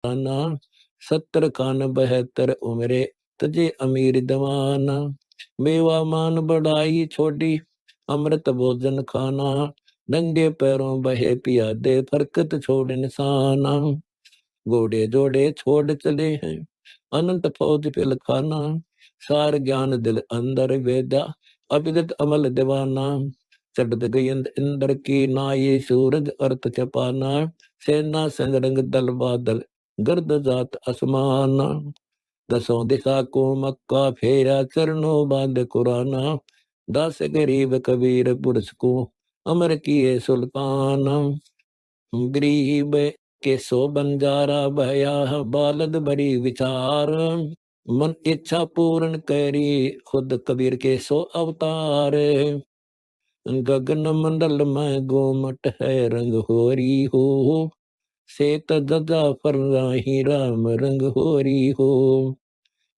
ना 70 खान 72 उमरे तजे अमीर दीवाना। मेवा मान बढ़ाई छोड़ी अमृत भोजन खाना। नंगे पैरों बहे पियादे फरकत छोड़ निशाना। घोड़े जोड़े छोड़ चले हैं अनंत फौज पिल खाना। सार ज्ञान दिल अंदर वेदा अविदित अमल दीवाना। चढ़ गई इंद्र की नाई सूरज अर्थ छपाना। सेना संग रंग दल बादल गर्द जात आसमाना। दसों दिशा को मक्का फेरा चरणों बांध कुराना। दास गरीब कबीर पुरुष को अमर किए सुल्ताना। गरीब के सो बंजारा भया बालद भरी विचार। मन इच्छा पूर्ण करी खुद कबीर के सो अवतार। गगन मंडल में गोमट है रंग होरी हो। सेत दजा पर राही राम रंग होरी हो।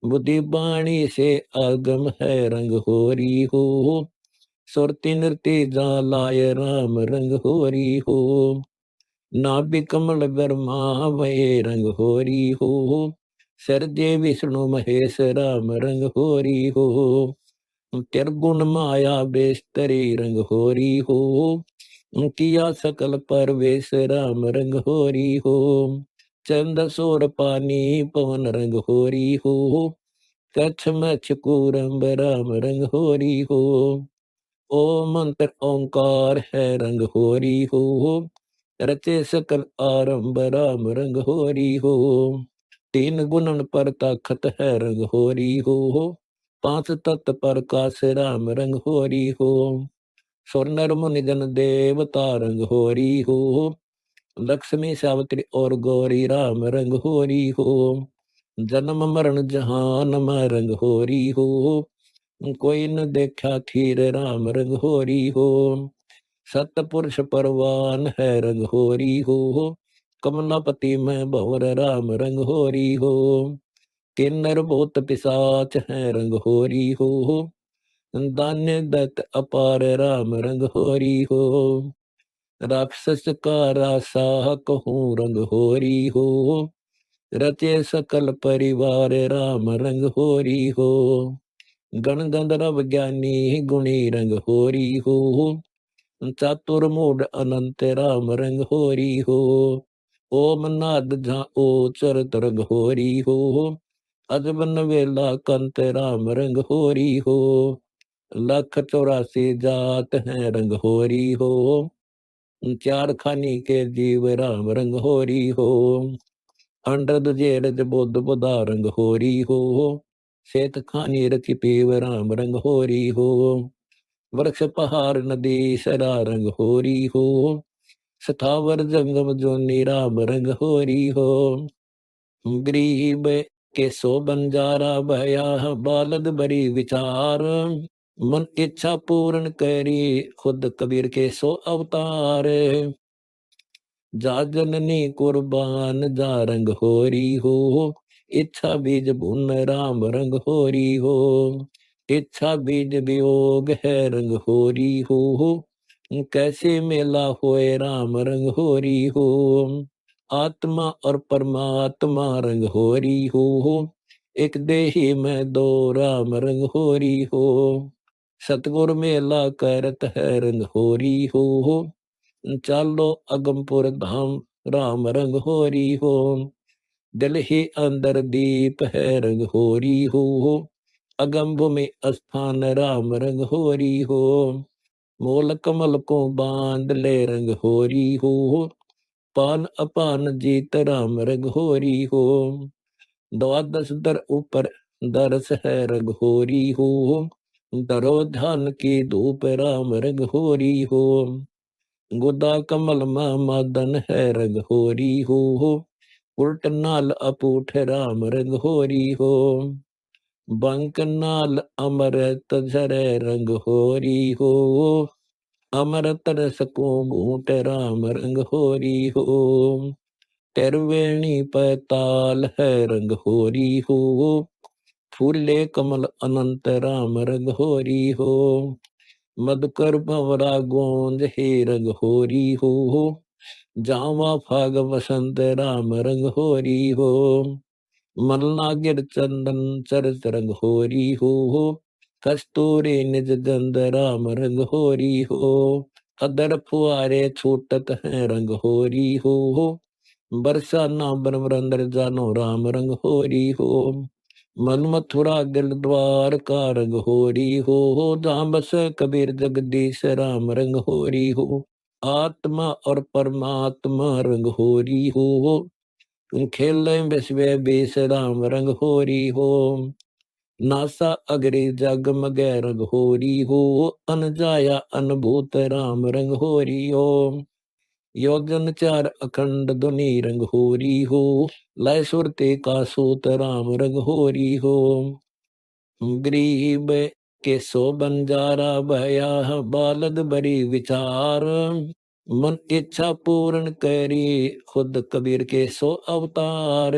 बुद्धि बाणी से आगम है रंग होरी हो। सुरति नृत्य जालाय राम रंग होरी हो। नाभि कमल ब्रह्मा भये रंग होरी हो। सरजे विष्णु महेश राम रंग होरी हो। त्रिगुण माया बेस्तरी रंग होरी हो। किया सकल परवेश राम रंग होरी हो। चंद सोर पानी पवन रंग होरी हो। कच्छ मच्छ कूरम्ब राम रंग होरी हो। ओ मंत्र ओंकार है रंग होरी हो। रचे सकल आरंभ राम रंग होरी हो। तीन गुणन पर ताखत है रंग होरी हो। पांच तत्व प्रकाश राम रंग होरी हो। सुर नर मुनि जन देवता रंग होरी हो। लक्ष्मी सावित्री और गौरी राम रंग होरी हो। जन्म मरण जहान में रंग होरी हो। कोई न देखा खीर राम रंग होरी हो। सतपुरुष परवान है रंग होरी हो। कमलापति में भंवर राम रंग होरी हो। किन्नर भूत पिशाच है रंग होरी हो। दान्य दत्त अपार राम रंग होरी हो। राक्षस का रासा कहूँ रंग होरी हो। रचे सकल परिवार राम रंग होरी हो। गण गंधर्व ज्ञानी गुणी रंग होरी हो। चातुर मूड अनंत राम रंग होरी हो। ओम नाद झा ओचर तरंग होरी हो। अजबन वेला कंत राम रंग होरी हो। लख 84 जात हैं रंग होरी हो। चार खानी के जीव राम रंग होरी हो। अंडद जेरज बुद्ध बुधा रंग होरी हो। शेत खानी रचि पीव राम रंग होरी हो। वृक्ष पहाड़ नदी सरा रंग होरी हो। सथावर जंगम जोनी राम रंग होरी हो। गरीब के सो बंजारा भया बालद बरी विचार। मन इच्छा पूर्ण करी खुद कबीर के सो अवतार। जा जननी कुर्बान जा रंग होरी हो। इच्छा बीज भुन राम रंग होरी हो। इच्छा बीज वियोग है रंग होरी हो। कैसे मेला होए राम रंग होरी हो। आत्मा और परमात्मा रंग होरी हो। एक देही में दो राम रंग होरी हो। सतगुर मेला करत है रंग होरी हो। चालो अगमपुर धाम राम रंग होरी हो। दिल ही अंदर दीप है रंग होरी हो। अगम भूमि स्थान राम रंग होरी हो। मोल कमल को बांध ले रंग होरी हो। पान अपान जीत राम रंग होरी हो। द्वादश दर ऊपर दरस है रंग होरी हो। दरो ध्यान की धूप राम रंग होरी हो। गुदा कमल में मदन है रंग होरी हो। उल्ट नाल अपूठ राम रंग होरी हो। बंक नाल अमृत झरे रंग होरी हो। अमृत रस को घूट राम रंग होरी हो। त्रिवेणी पैताल है रंग होरी हो। फूले कमल अनंत राम रंग होरी हो। मधुकर भंवरा गोंद हे रंग होरी हो। जावा फाग वसंत राम रंग होरी हो। मन लागिर चंदन चरत रंग होरी हो। कस्तूरी निज गंध राम रंग होरी हो। अदर फुआरे छूटत है रंग होरी हो। बरसा ना बरमरंदर जानो राम रंग होरी हो। मन मथुरा दिल द्वार का रंग होरी हो। जहाँ बस कबीर जगदीश राम रंग होरी हो। आत्मा और परमात्मा रंग होरी हो। खेल विश्व बेस राम रंग होरी हो। नासा अगरे जग मगे रंग होरी हो। अनजाया अनभूत राम रंग होरी हो। योजन चार अखंड धुनि रंग होरी हो। लय सुरते का सूत राम रंग होरी हो। गरीब के सो बंजारा भया बालद बरी विचार। मन इच्छा पूर्ण करी खुद कबीर के सो अवतार।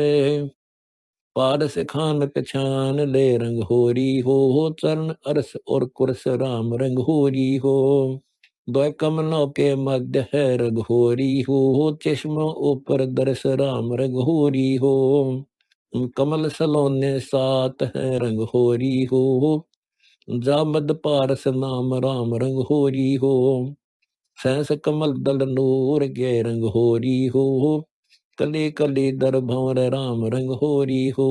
पारस खान पछान ले रंग होरी हो। चरण अरस और कुरस राम रंग होरी हो। द्वय कमलों के मध्य है रंग होरी हो। चश्मों ऊपर दरस राम रंग होरी हो। कमल सलोने सात है रंग होरी हो। जामद पारस नाम राम रंग होरी हो। सहस कमल दल नूर के रंग होरी हो। कली कली दर भंवर राम रंग होरी हो।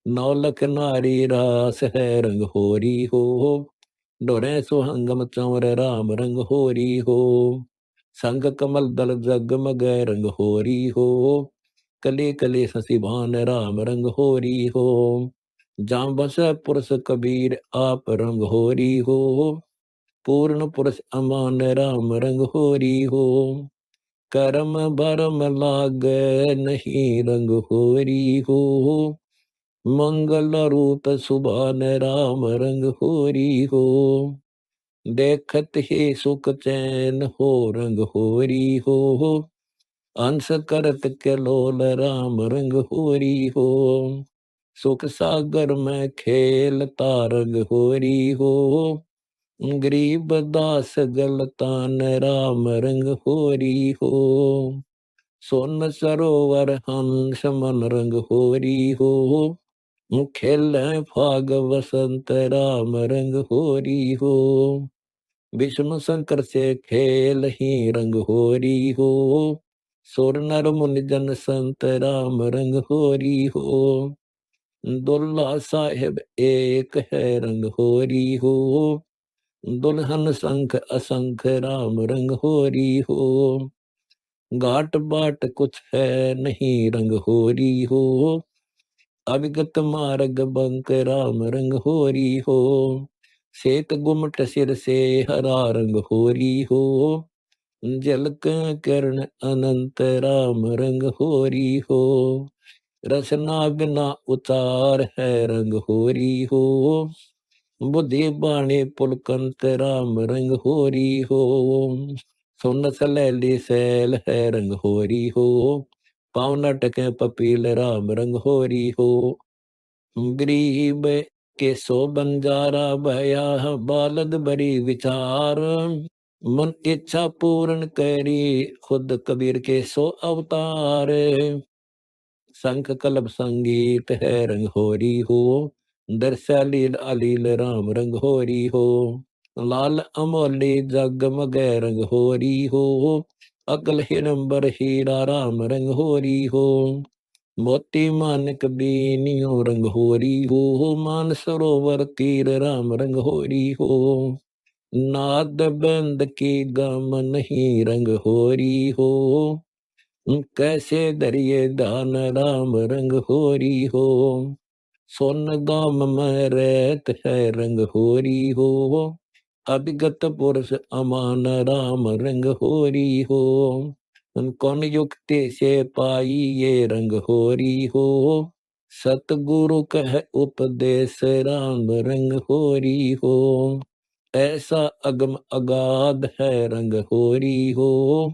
नौलख नारी रास है रंग होरी हो। डोरे सुहंगम चंवर राम रंग होरी हो। संग कमल दल जगमग रंग होरी हो। कली कली शशि भान राम रंग होरी हो। जाम बस पुरुष कबीर आप रंग होरी हो। पूर्ण पुरुष अमान राम रंग होरी हो। करम भरम लाग नहीं रंग होरी हो। मंगल रूप सुभान राम रंग होरी हो। देखत ही सुख चैन हो रंग होरी हो। अंश करत के लोल राम रंग होरी हो। सुख सागर में खेलता रंग होरी हो। गरीब दास गलतान राम रंग होरी हो। सोन सरोवर हंस मन रंग होरी हो। खेल फाग वसंत राम रंग होरी हो। विष्णु शंकर से खेल ही रंग होरी हो। सुर नर मुनि जन संत राम रंग होरी हो। दुल्ला साहेब एक है रंग होरी हो। दुल्हन संख असंख राम रंग होरी हो। घाट बाट कुछ है नहीं रंग होरी हो। अविगत मार्ग बंक राम रंग होरी हो। श्वेत गुमट सिर से हरा रंग होरी हो। जलक किरण अनंत राम रंग होरी हो। रसना बिना उतार है रंग होरी हो। बुद्धि बाणी पुलकंत राम रंग होरी हो। सुन सलैली सैल है रंग होरी हो। पावना टके पपील राम रंग होरी हो। गरीब के सो बंजारा भया बालद बरी विचार। मन इच्छा पूर्ण करी खुद कबीर के सो अवतार। शंख कलब संगीत है रंग होरी हो। दर्शा लील अलील राम रंग होरी हो। लाल अमोली जगमग रंग होरी हो। अकल हिरंबर हीरा राम रंग होरी हो। मोती मानक बीनियो रंग होरी हो। मान सरोवर तीर राम रंग होरी हो। नाद बंद की गम नहीं रंग होरी हो। कैसे दरिये दान राम रंग होरी हो। सोन गाम में रहत है रंग होरी हो। अभिगत पुरुष अमान राम रंग होरी हो। कौन युक्ति से पाई ये रंग होरी हो। सतगुरु कह उपदेश राम रंग होरी हो। ऐसा अगम अगाध है रंग होरी हो।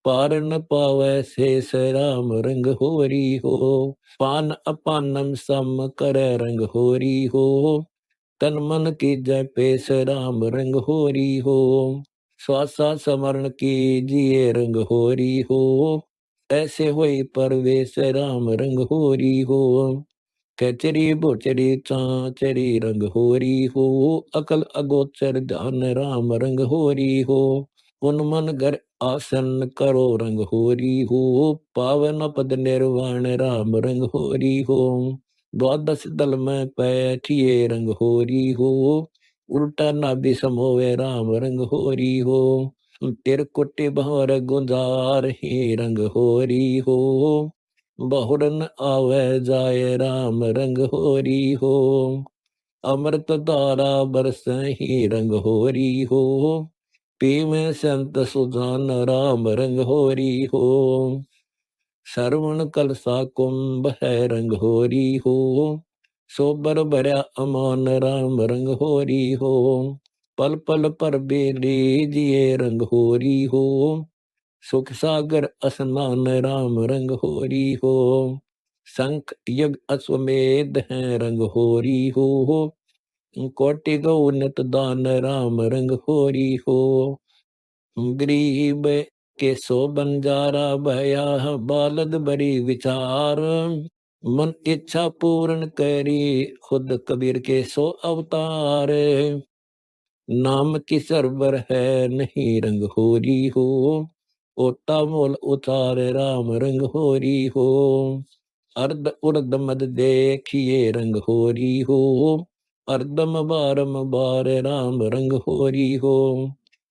पार न पावै शेष राम रंग होरी हो। पान अपानम सम करे रंग होरी हो। तन मन की जय पेश राम रंग होरी हो। श्वासा समरण कीजिए रंग होरी हो, ऐसे होई परवेश राम रंग होरी हो। कचरी बोचरी चाचरी रंग होरी हो, अकल अगोचर ध्यान राम रंग होरी हो। उन मन घर आसन करो रंग होरी हो, पावन पद निर्वाण राम रंग होरी हो। द्वादश दल में बैठिए रंग होरी हो, उल्टा नाभि समोवे राम रंग होरी हो। तिरकुटी भंवर गुंजार ही रंग होरी हो, बहुरन आवे जाए राम रंग होरी हो। अमृत धारा बरस ही रंग होरी हो, पीवे संत सुजान राम रंग होरी हो। श्रवण कलसा कुंभ है रंग होरी हो, सोबर भरया अमान राम रंग होरी हो। पल पल पर बेलीजिए रंग होरी हो, सुख सागर स्नान राम रंग होरी हो। शंख यज्ञ अश्वमेध है रंग होरी हो, कोटि गौ नित दान राम रंग होरी हो। गरीब के सो बंजारा भया, बालद बड़ी विचार, मन इच्छा पूर्ण करी, खुद कबीर के सो अवतार। नाम की सरबर है नहीं रंग होरी हो, ओता मोल उतार राम रंग होरी हो। अर्ध उर्द मद देखिए रंग होरी हो, अर्दम बारम बार राम रंग होरी हो।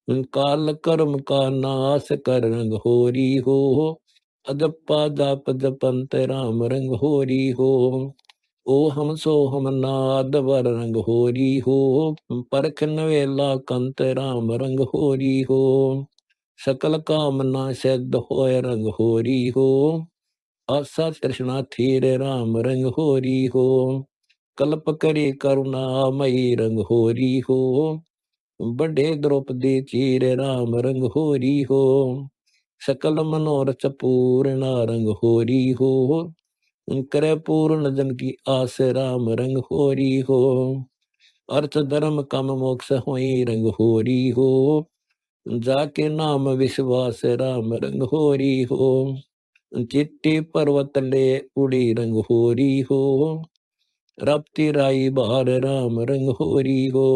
काल कर्म का नाश कर रंग होरी हो, अजप्पा जाप जपंत राम रंग होरी हो। ओ हम सो हम नाद वर रंग होरी हो, परखन वेला कंत राम रंग होरी हो। सकल कामना सिद्ध होय रंग होरी हो, आशा तृष्णा थीर राम रंग होरी हो। कल्प करे करुणा मई रंग होरी हो, बड़े द्रौपदी चीर राम रंग होरी हो। सकल मनोरथ पूर्ण रंग होरी हो, करे पूर्ण जन की आस राम रंग होरी हो। अर्थ धर्म काम मोक्ष होई रंग होरी हो, जाके नाम विश्वास राम रंग होरी हो। चिट्टी पर्वत ले उड़ी रंग होरी हो, रपती राई बार राम रंग होरी हो।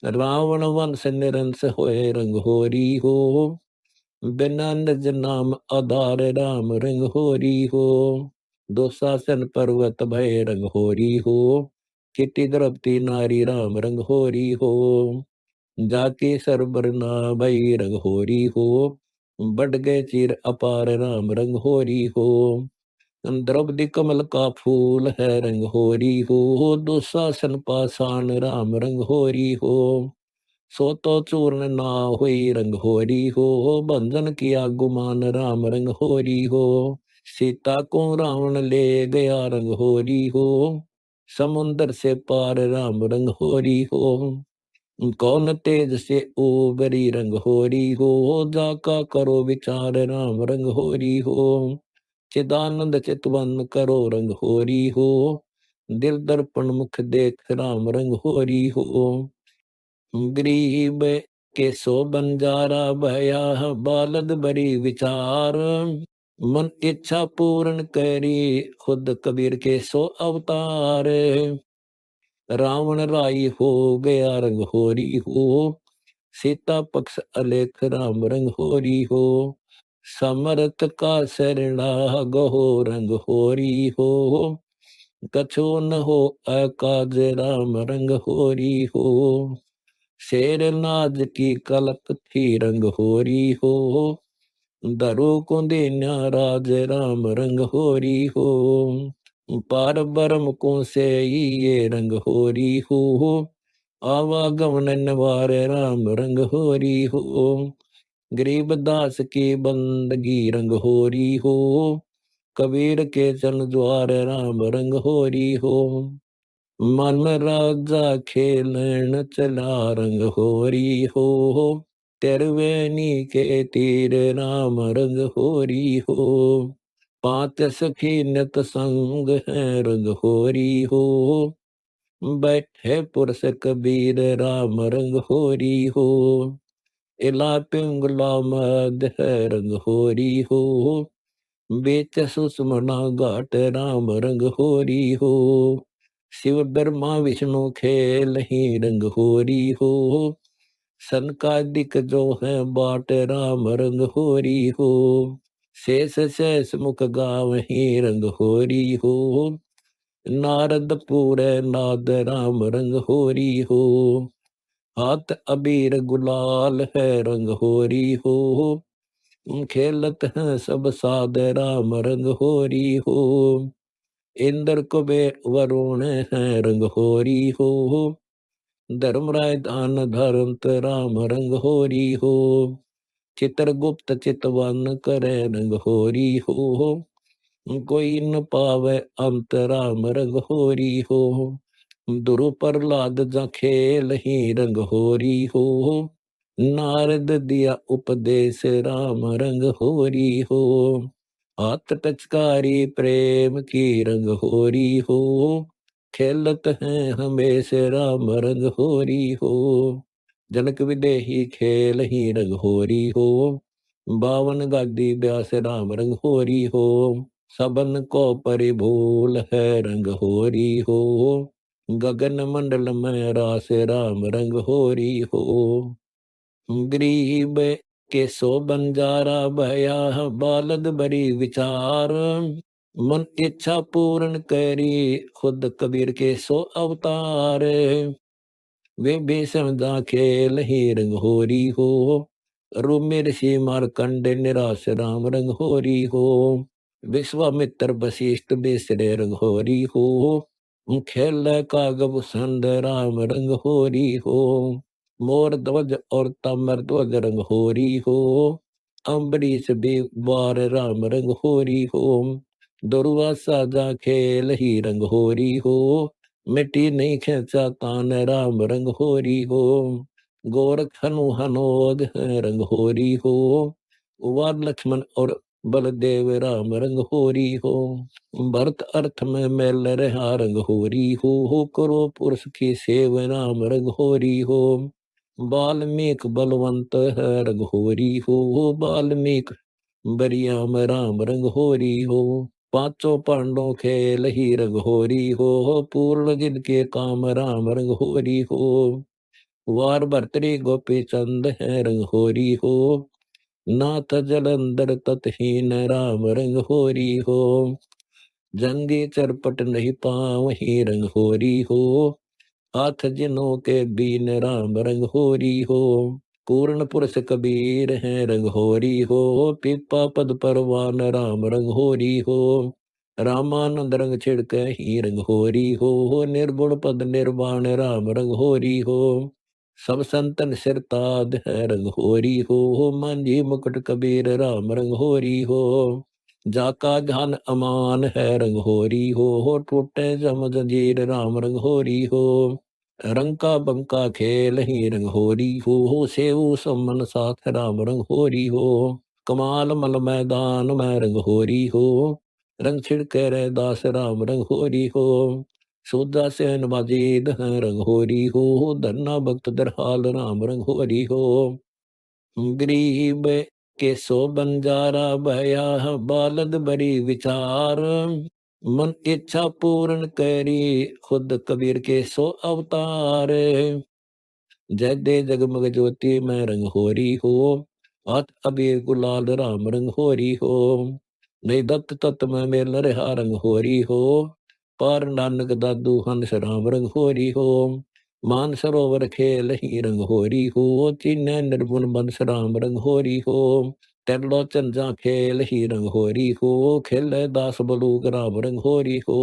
रावण वंश निरंश होए रंग होरी हो, बिना निज नाम आधार राम रंग होरी हो। दुशासन पर्वत भय रंग होरी हो, चिट्टी द्रपती नारी राम रंग होरी हो। जाके सरबर ना भई रंग होरी हो, बढ़ गए चीर अपार राम रंग होरी हो। द्रौपदी कमल का फूल है रंग होरी हो, दुशासन पाषाण राम रंग होरी हो। सो तो चूर्ण ना हुई रंग होरी हो, बंधन किया गुमान राम रंग होरी हो। सीता को रावण ले गया रंग होरी हो, समुंदर से पार राम रंग होरी हो। कौन तेज से उबरी रंग होरी हो, जाका करो विचार राम रंग होरी हो। चिदानंद चितवन करो रंग होरी हो, दिल दर्पण मुख देख राम रंग होरी हो। गरीब के सो बंजारा भया, बालद बड़ी विचार, मन इच्छा पूर्ण करी, खुद कबीर के सो अवतार। रावण राई हो गया रंग होरी हो, सीता पक्ष अलेख राम रंग होरी हो। समरथ का शरणा गहो रंग होरी हो, कछो न हो अकाज राम रंग होरी हो। शेर नाज की कलप थी रंग होरी हो, दरो को देना राज राम रंग होरी हो। पार बरम को से ये रंग होरी हो, आवागमन निवार राम रंग होरी हो। गरीब दास की बंदगी रंग होरी हो, कबीर के चरण द्वार राम रंग होरी हो। मन राजा खेलन चला रंग होरी हो, तिरवेनी के तीर राम रंग होरी हो। पांच सखी नित संग है रंग होरी हो, बैठे पुरुष कबीर राम रंग होरी हो। इला पिंगला मद है रंग होरी हो, बेच सुषमना घाट राम रंग होरी हो, शिव ब्रह्मा विष्णु खेल ही रंग होरी हो, सनकादिक जो है बाट राम रंग होरी हो, शेष शेष मुख गाव ही रंग होरी हो, नारद पूरे नाद राम रंग होरी हो, हाथ अबीर गुलाल है रंग होरी हो, खेलत हैं सब साद राम रंग होरी हो, इंद्र कुबेर वरुण है रंग होरी हो, धर्मराय दान धर्मत राम रंग होरी हो, चित्रगुप्त चितवन करे रंग होरी हो, कोई न पावे अंत राम रंग होरी हो, दुरु प्रहलाद जा खेल ही रंग होरी हो, नारद दिया उपदेश राम रंग होरी हो, हाथ टचकारी प्रेम की रंग होरी हो, खेलत हैं हमेशा राम रंग होरी हो, जनक विदेही खेल ही रंग होरी हो, बावन गादी व्यास राम रंग होरी हो, सबन को परिभूल है रंग होरी हो, गगन मंडल में रास राम रंग होरी हो, गरीब के सो बंजारा भया बालद बड़ी विचार, मन इच्छा पूर्ण करी खुद कबीर के सो अवतार, वे बेसम जा खेल ही रंग होरी हो, रूमे ऋषि मारकंड निराश राम रंग होरी हो, विश्वामित्र वशिष्ठ बेसरे रंग होरी हो, खेल कागब संद राम रंग होरी हो, मोर ध्वज और तामर ध्वज रंग होरी हो, अम्बरीश भी बार राम रंग होरी हो, दुर्वा साजा खेल ही रंग होरी हो, मिट्टी नहीं खेचा तान राम रंग होरी हो, गोरख हनु हनोद है रंग होरी हो, वार लक्ष्मण और बलदेव राम रंग होरी हो, भरत अर्थ में मैल रहा रंग होरी हो, करो पुरुष की सेव राम रंग होरी हो, वाल्मीक बलवंत है रंग होरी हो, वाल्मीक बरियाम राम रंग होरी हो, पांचों पांडवों खेल ही रंग होरी हो, पूर्ण जिनके काम राम रंग होरी हो, वार भर्तरी गोपी चंद है रंग होरी हो, नाथ जलंधर ततहीन राम रंग होरी हो, जंगी चरपट नहीं पाव ही रंग होरी हो, हाथ जिनों के बीन राम रंग होरी हो, पूर्ण पुरुष कबीर है रंग होरी हो, पीपा पद परवान राम रंग होरी हो, रामानंद रंग छिड़क ही रंग होरी हो, निर्गुण पद निर्वाण राम रंग होरी हो, सब संतन सिरताद है रंग होरी हो, मांझी मुकुट कबीर राम रंग होरी हो, जाका ध्यान अमान है रंग होरी हो, टूटे जम जंजीर राम रंग होरी हो, रंका बंका खेल ही रंग होरी हो, सेऊ समन साथ राम रंग होरी हो, कमाल मल मैदान में रंग होरी हो, रंग छिड़के रे दास राम रंग होरी हो, सोदा सेन बाजीद है रंग होरी हो, धन्ना भक्त दरहाल राम रंग होरी हो, गरीब के सो बंजारा भया बालद बड़ी विचार, मन इच्छा पूर्ण करी खुद कबीर के सो अवतार, जय दे जगमग ज्योति में रंग होरी हो, हाथ अबीर गुलाल राम रंग होरी हो, नहीं दत्त तत्त में मेल रहा रंग होरी हो, पार नानक दादू हंस राम रंग होरी हो, मान सरोवर खेल ही रंग होरी हो, चिन्ह निर्गुण बंस राम रंग होरी हो, त्रिलोचन जा खेल ही रंग होरी हो, खेल दास बलूक राम रंग होरी हो,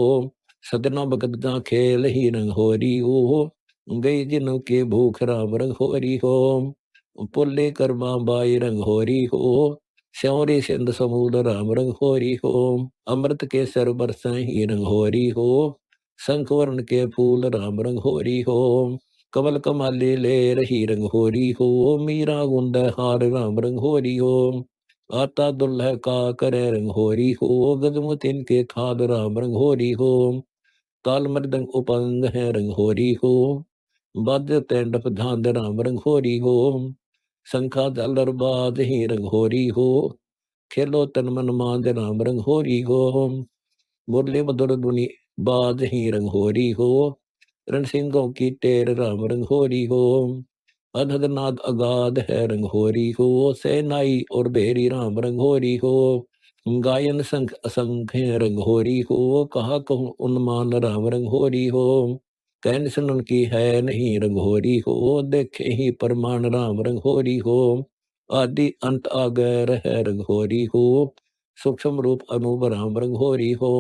सदना भगत जा खेल ही रंग होरी हो, गई जिनों के भूख राम रंग होरी हो, पुल्ले कर्मा बाई रंग होरी हो, श्योरी सिंध समूल राम रंग होरी हो, अमृत के सर बरसा ही रंग होरी हो, शंख वर्ण के फूल राम रंग होरी हो, कमल कमाली ले रही रंग होरी हो, मीरा गुंद हार राम रंग होरी हो, आता दुल्ह का करे रंग होरी हो, गजमुतिन के खाद राम रंग होरी हो, ताल मृदंग उपंग है रंग होरी हो, बाद्य तेंडप झांद राम रंग होरी हो, शंखा झालर बाज ही रंग होरी हो, खेलो तन मन मांज राम रंग होरी हो। मुरली मधुर धुनी बाज ही रंग होरी हो, रणसिंहों की टेर राम रंग होरी हो। अधद नाद अगाध है रंग होरी हो, सेनाई और बेरी राम रंग होरी हो। गायन संख असंख्य रंग होरी हो, कहा कहूँ उन्मान राम रंग होरी हो। कहन सुन उनकी है नहीं रंग होरी हो, देखे ही परमान राम रंग होरी हो। आदि अंत आगर है रंग होरी हो, सूक्ष्म रूप अनूप राम रंग होरी हो।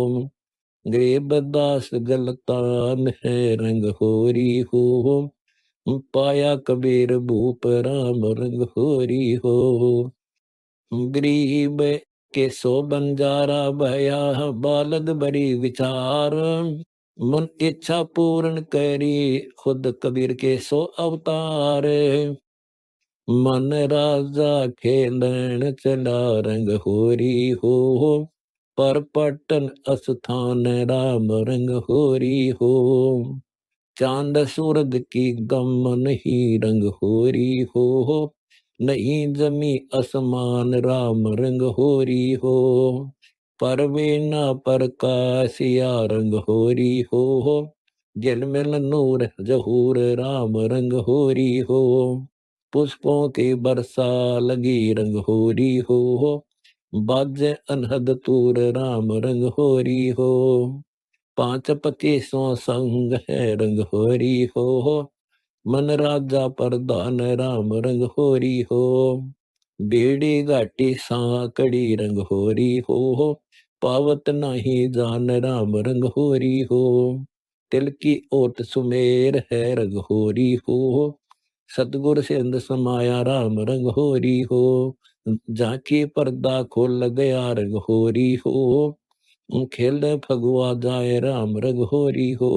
गरीबदास गलतान है रंग होरी हो, पाया कबीर भूप राम रंग होरी हो। गरीब के सो बंजारा भया, बालद बड़ी विचार। मन इच्छा पूर्ण करी, खुद कबीर के सो अवतार। मन राजा खेलन चला रंग होरी हो, पर पटन अस्थान राम रंग होरी हो। चांद सूरज की गमन ही रंग होरी हो, नहीं जमी असमान राम रंग होरी हो। परवीना प्रकाशिया रंग होरी हो, झिलमिल नूर जहूर राम रंग होरी हो। पुष्पों की बरसा लगी रंग होरी हो, बाजे अनहद तूर राम रंग होरी हो। पांच पच्चीसों संग है रंग होरी हो, मन राजा प्रधान राम रंग होरी हो। बीड़ी घाटी सांकड़ी रंग होरी हो, पावत नहीं जान राम रंग होरी हो। तिल की ओट सुमेर है रंग होरी हो, सतगुर सिंध समाया राम रंग होरी हो। झांकी पर्दा खोल गया रंग होरी हो, खेल फगुआ जाए राम रंग होरी हो।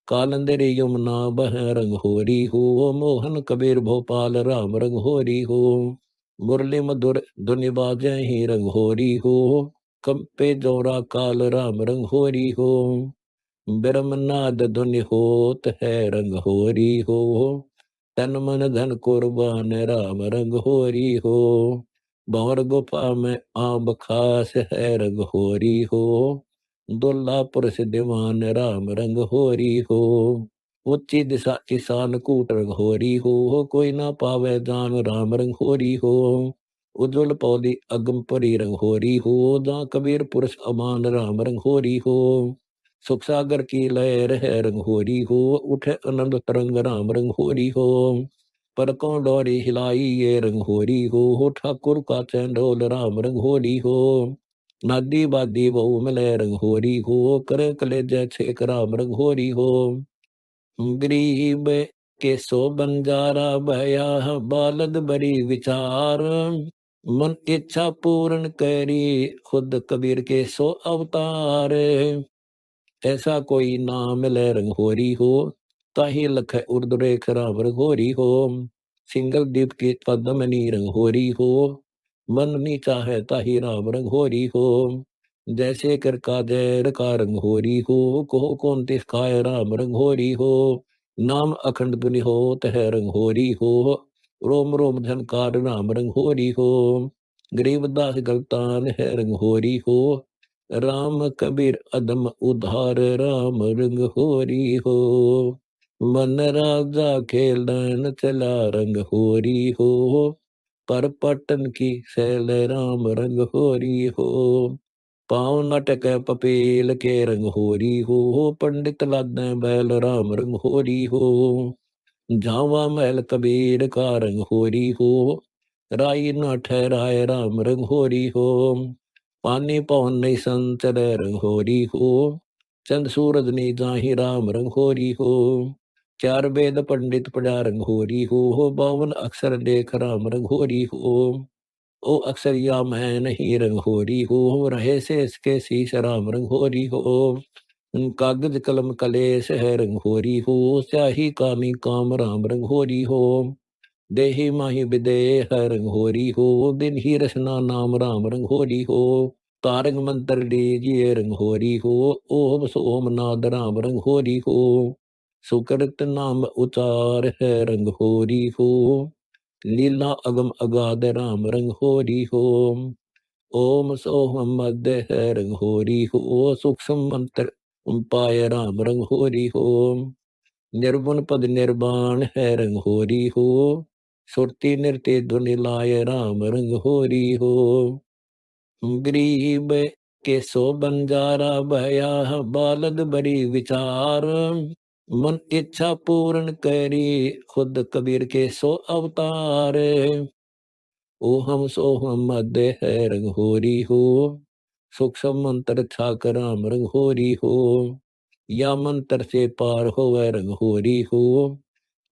कालंदर यमुना बह रंग होरी हो, मोहन कबीर भोपाल राम रंग होरी हो। मुरली मधुर धुनि बाजे ही रंग होरी हो, कंपे जोरा काल राम रंग होरी हो। ब्रह्मनाद धुनि होत है रंग होरी हो, तन मन धन कुर्बान राम रंग होरी हो। भंवर गुफा में आब खास है रंग होरी हो, दुल्ला पुरुष दीवान राम रंग होरी हो। उच्ची दिशा किसान कूट रंग होरी हो, कोई ना पावे जान राम रंग होरी हो। उज्जवल पौधी अगम परी रंग होरी हो, जहाँ कबीर पुरुष अमान राम रंग होरी हो। सुख सागर की लहर है रंग होरी हो, उठे आनंद तरंग राम रंग होरी हो। पर कौन डोरी हिलाई ये रंग होरी हो, ठाकुर का चंडोल राम रंग होरी हो। नादी बादी बहु मिले रंग होरी हो, करे कलेजे छेक राम रंग होरी हो। गरीब के सो बंजारा भया, बालद बड़ी विचार। मन इच्छा पूर्ण करी, खुद कबीर के सो अवतार। ऐसा कोई ना मिले रंग होरी हो, ताही लख उर्द रेख राम रंग होरी हो। सिंगल दीप की पद्मनी रंग होरी हो, मन नीचा है ताही राम रंग होरी हो। जैसे कर का जैर का रंग होरी हो, को कौन तिसकाय राम रंग होरी हो। नाम अखंड दुनि होत है रंग होरी हो, रोम रोम झनकार राम रंग होरी हो। गरीबदास गलतान है रंग होरी हो, राम कबीर अदम उधार राम रंग होरी हो। मन राजा खेलन चला रंग होरी हो, पर पटन की सैल राम रंग होरी हो। पाँव नाटक पपेल के रंग होरी हो, पंडित लादे बैल राम रंग होरी हो। झावा महल कबीर का रंग होरी हो, राई न ठहराए राम रंग होरी हो। पानी पवन नहीं संचर रंग होरी हो, चंद सूरज नहीं जाहि राम रंग होरी हो। चार वेद पंडित पढ़ा रंग होरी हो, बावन अक्षर देख राम रंग होरी हो। ओ अक्षर या मैं नहीं रंग होरी हो, रहे से इसके शीश राम रंग होरी हो। कागज कलम कलेश है रंग होरी हो, स्याही कामी काम राम रंग होरी हो। देहि माही विदेह है रंग होरी हो, दिन ही रचना नाम राम रंग होरी हो। तारंग मंत्र लीजिए रंग होरी हो, ओम सोम नाद राम रंग होरी हो। सुकृत नाम उचार है रंग होरी हो, लीला अगम अगाध राम रंग होरी हो। ओम सोहम मध्य है रंग होरी हो। सूक्ष्म मंत्र पाय राम रंग होरी हो। निर्गुण पद निर्वाण है रंग होरी हो। सुरती नृत्य ध्वनि लाय राम रंग होरी हो। गरीब के सो बंजारा भया बालद बड़ी विचार। मन इच्छा पूर्ण करी खुद कबीर के सो अवतार। ओ हम सो हम मध्य है रंग होरी हो। सूक्ष्म मंत्र छाकर राम रंग होरी हो। या मंत्र से पार हो वह रंग होरी हो।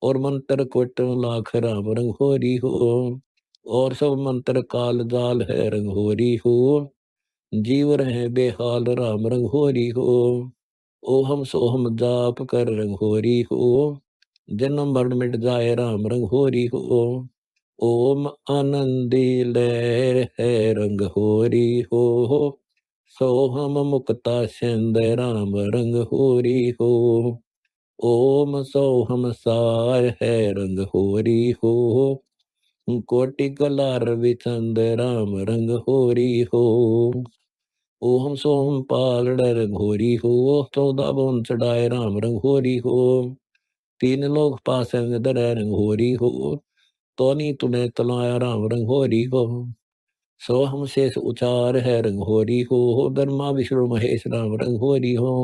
और मंत्र कोट लाख राम रंग होरी हो। और सब मंत्र काल जाल है रंग होरी हो। जीव रहे बेहाल राम रंग होरी हो। ओ हम सो हम जाप कर रंग होरी हो। जन्म मरण मिट जाए राम रंग होरी हो। ओम आनंदी लहर है रंग होरी हो। सो हम मुक्ता सिंध राम रंग होरी हो। ओम सो हम सार है रंग होरी हो। कोटि कलार विचंद राम रंग होरी हो। ओम सोम पाल रंग होरी हो। 14 भुवन चढ़ाए राम रंग होरी हो। 3 लोग पास रंग होरी हो। तोनी तूने तलाया राम रंग होरी हो। सो हम शेष उचार है रंग होरी हो। ब्रह्मा विष्णु महेश राम रंग होरी हो।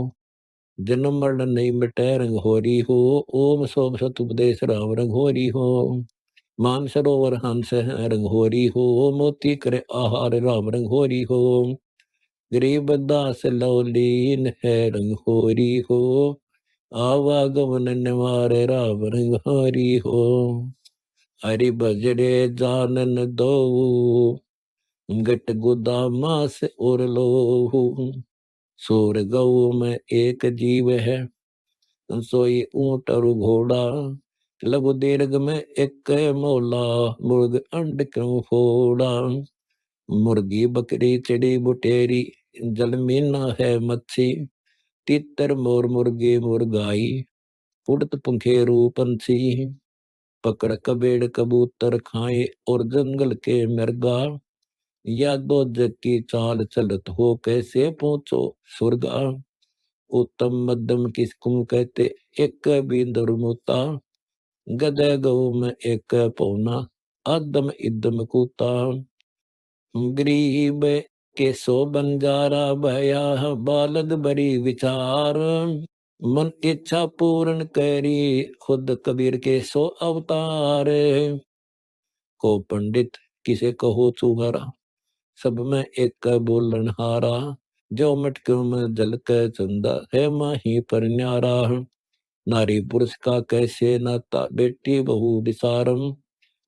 जन्म मरण नहीं मिटे रंग होरी हो। ओम सोम सतुपदेश राम रंग होरी हो। मान सरोवर हंस है रंग होरी हो। मोती करे आहार राम रंग होरी हो। गरीब दास लौलीन है रंग होरी हो। आवागमन निवार राम रंग होरी हो। हरि बजरे जानन दो गट गुदामा से और लोहू। सूर गऊ में एक जीव है सोई ऊंट और घोड़ा। लघु दीर्घ में एक मौला मुर्ग अंड क्यों फोड़ा। मुर्गी बकरी चिड़ी बुटेरी जल मीना है मच्छी। तितर मोर मुर्गी मुर्गाई उड़त पंखेरु पंछी। पकड़ कबेड़ कबूतर खाए और जंगल के मृगा। या दो जग की चाल चलत हो कैसे पहुंचो स्वर्गा। उत्तम मध्यम किसको कहते एक बिंदु मुता। गदे गऊ में एक पौना आदम इदम कूता। गरीब के सो बंजारा भया बालद बड़ी विचार। मन इच्छा पूर्ण करी खुद कबीर के सो अवतार। को पंडित किसे कहो चुहारा सब में एक बोलन हारा। जो मटकों में जल के चंदा है माही पर न्यारा। नारी पुरुष का कैसे नाता बेटी बहु विसारम।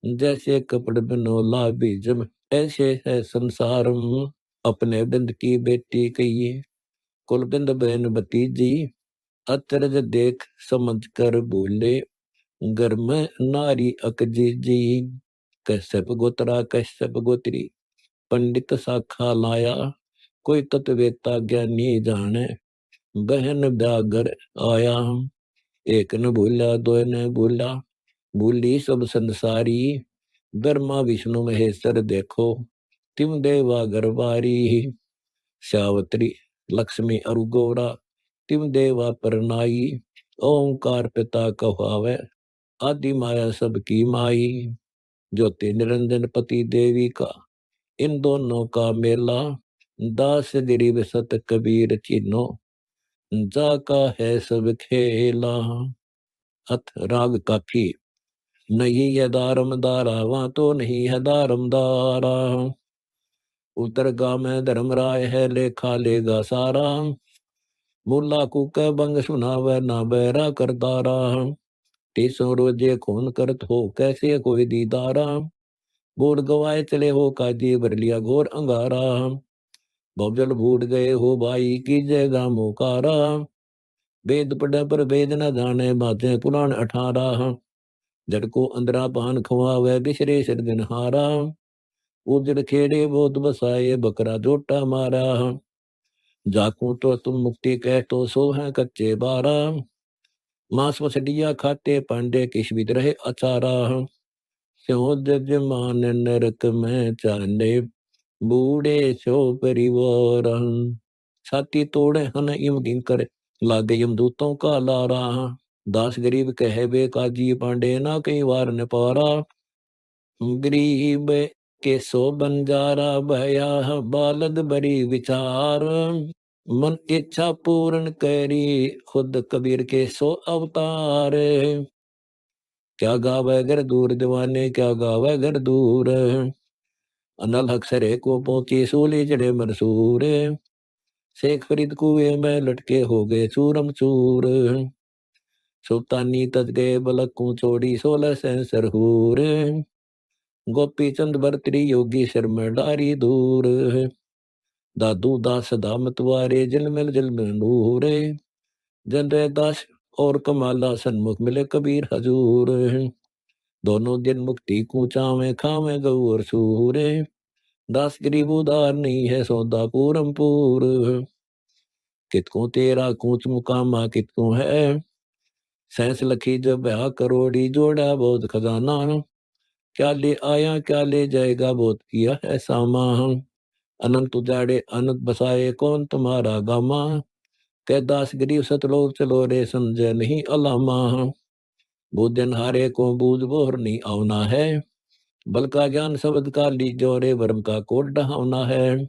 जैसे कपड़ बनोला बीजम ऐसे है संसारम। अपने बिंद की बेटी कहिए कुल बिंद बहन भतीजी। अचरज देख समझ कर बोले घर में नारी अकजी जी। कश्यप गोत्रा कश्यप गोत्री पंडित शाखा लाया। कोई तत्वेता ज्ञानी जाने बहन ब्यागर आया। एक न भूला दो न भूला भूली सब संसारी। ब्रह्मा विष्णु महेश्वर देखो तिम देवा गरबारी। श्यावत्री लक्ष्मी अरुगोरा तिम देवा परनाई। ओंकार पिता कहावे आदि माया सबकी माई। ज्योति निरंजन पति देवी का इन दोनों का मेला। दास गरीब सत कबीर चिन्हो जाका है सब खेला। अथ राग काफी। नहीं है दारम दारा वहां तो नहीं है दारम दारा। उतर गा में धर्म राय है लेखा लेगा सारा। मुला कुक बंग सुनावे ना बैरा कर दारा। तीसों रोजे खून करत हो कैसे कोई दीदारा। बूढ़ गवाए चले हो काजी भर लिया घोर अंगारा। भवजल भूट गए हो भाई की जगह मोकारा। वेद पढ़े पर वेद न जाने बातें पुराण 18। झटको अंदरा पान खवावे बिसरे सिरदिन हारा। उजड़ खेड़े बहुत बसाए बकरा जोटा मारा। जाकू तो तुम मुक्ति कह तो सो है कच्चे बारा। मांस मछलियां खाते पांडे किस विद रहे अचारा। स्यों जजमान नरक में चाले, बूढ़े सो परिवार। छाती तोड़े हन इम किंकर, लागे यमदूतों का लारा। दास गरीब कहे बे काजी पांडे, ना कई वार न पारा। गरीब के सो बंजारा भया, बालद बड़ी विचार। मन इच्छा पूर्ण करी, खुद कबीर के सो अवतार। क्या गावे घर दूर दीवाने, क्या गावे घर दूर। अनल अक्षरे को पहुंची, सूली चढ़े मंसूर। शेख फरीद कुएं में लटके हो गए चूरम चूर। सुल्तानी तज गए बलकू छोड़ी, 16 सहस्र हूर। गोपी चंद भरतरी योगी शर्म डारी दूर। दादू दास सदा मतवारे, जिल मिल नूर। जन रे दास और कमाला, सन्मुख मिले कबीर हजूर। दोनों दिन मुक्ति कूचा में, खावे गऊ और सूर। दास गरीब उदार नहीं है, सौदा पूरम पूर। कितको तेरा कूच मुकामा कितको है, सैंस लखी जब ब्याह करोड़ी, जोड़ा बहुत खजाना। क्या ले आया क्या ले जाएगा, बहुत किया है सामा। अनंत उजाड़े अनंत बसाए, कौन तुम्हारा गामा। कह दास गरीब सतलोक चलो रे, समझे नहीं अलामा। बूझन हारे को बूझ बोर नहीं आवना है, बल का ज्ञान शब्द का लीजो रे, वर्म का कोट डहावना है।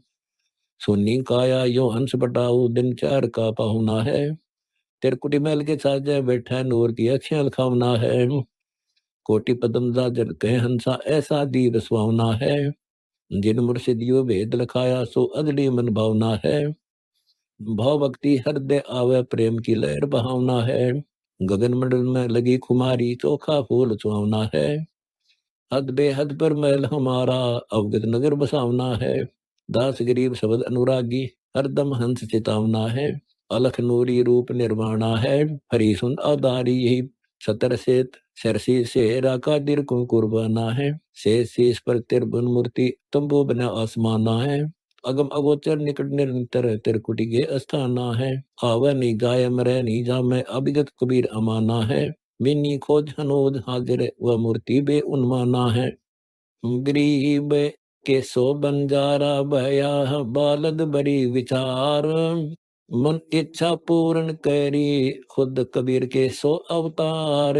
सुनी काया यो हंस बटाऊ, दिन चार का पाहुना है। तिरकुटी महल के साजे बैठा, नूर की अखियां लखावना है। कोटि पदम जल कह हंसा, ऐसा दीव सुहावना है। जिन मुर्शिदियो भेद लखाया, सो अजड़ी मन भावना है। भाव भक्ति हृदय आवे, प्रेम की लहर बहावना है। गगन मंडल में लगी खुमारी, चोखा फूल सुहावना है। हद बेहद पर महल हमारा, अवगत नगर बसावना है। दास गरीब शब्द अनुरागी, हरदम हंस चितावना है। अलख नूरी रूप निर्वाणा है, हरी सुन अवतारी यही सतर से सरसी से राका दिर को कुर्बाना है। शेष शीश पर तिरबुन मूर्ति, तंबू बना आसमाना है। अगम अगोचर निकट निरंतर, तिरकुटी के अस्थाना है। आव नहीं जाय मरे नहीं जा में, अभिगत कबीर अमाना है। बिनी खोज हनोद हाजिर, वह मूर्ति बे उन्माना है। गरीब के सो बंजारा भया, बालद बड़ी विचार। मन इच्छा पूर्ण करी, खुद कबीर के सो अवतार।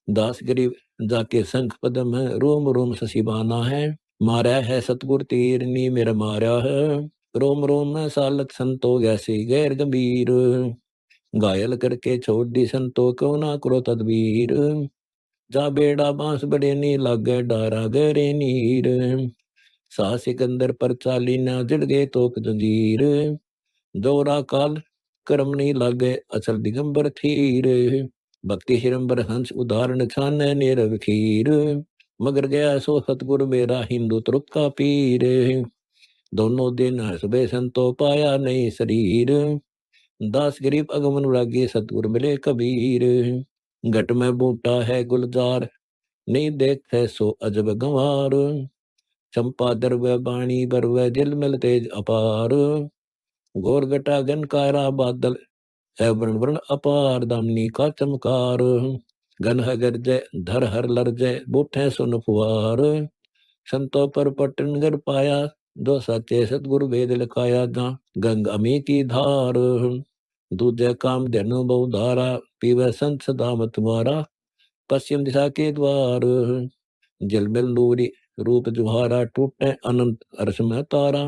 दास गरीब जाके संख पदम है, रोम रोम ससीबाना है। मारा है सतगुर तीर, नी मेरा मारा है। रोम रोम में सालत संतो, गैसी गैर गंभीर। घायल करके छोड़ दी संतो, को ना करो तदबीर। जा बेड़ा बांस बड़े नी लागे, डारा गहरे नीर। सा सिकंदर पर चाली ना, जड़ गए तोक जंजीर। दोरा काल कर्म नहीं लागे, अचल दिगंबर थीर। भक्ति हिरंबर हंस उदाहरण, छान नीरव खीर। मगर गया सो सतगुरु मेरा, हिंदू तुरुत का पीर। दोनों दिन हसबे संतो, पाया नहीं शरीर। दास गरीब अगम अनुरागी, सतगुरु मिले कबीर। घट में बूटा है गुलजार, नहीं देखे सो अजब गंवार। चंपा दरव बाणी बरव, दिल मिल तेज अपार। घोर घटा घन कायरा बादल, है वर्ण वर्ण अपार। दामनी का चमकार, घन है गरजय धर हर लरजय, बूठे सुन फुआर। संतों पर पटन गर पाया, दो सच्चे सतगुरु वेद लिखाया। जा गंग अमी की धार, दूजे काम धनु बहु धारा। पीवे संत सदा मत मारा, पश्चिम दिशा के द्वार। जलमिल नूरी रूप जुहारा, टूटे अनंत अर्श में तारा।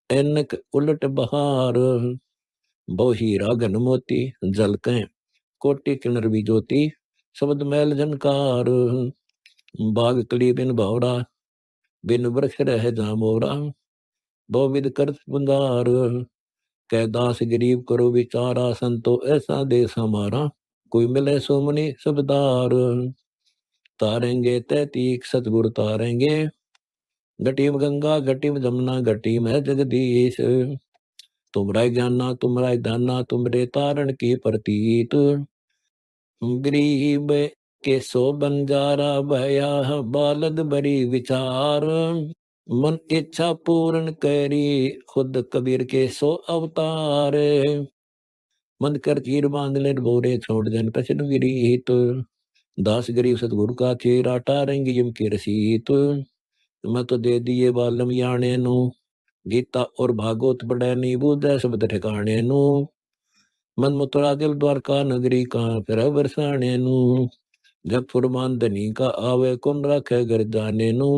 एनक उलट बहार, बहु हीरा घन मोती, झलके कोटि किन्नर भी ज्योति। शब्द मैल झनकार, बाग कली बिन भावरा, बिन वृक्ष रह जा मोरा। बहुविध कर बुंदार, कह दास गरीब करो विचारा। संतो ऐसा देश हमारा, कोई मिले सो मुनि सबदार। तारेंगे तैतीक सतगुरु तारेंगे, घटी में गंगा घटी में जमुना, घटी में जगदीश। तुमरा ज्ञाना तुमरा दाना, तुमरे तारण की प्रतीत। गरीब के सो बंजारा भया, बालद बड़ी विचार। मन इच्छा पूर्ण करी, खुद कबीर के सो अवतार। मन कर चीर बांध ले बोरे, छोड़ जन कछन विरीत। दास गरीब सतगुरु का चेरा टारेंगे यम की रसीत। मैं तो दे दिए बालम याने नु, गीता और भागवत बड़े नी बूझे शब्द ठिकाने नु। मन मुतरा दिल द्वारका नगरी का फिर बरसाने नु। जब फुरमान धनी का आवे कौन राखे घर जाने नु।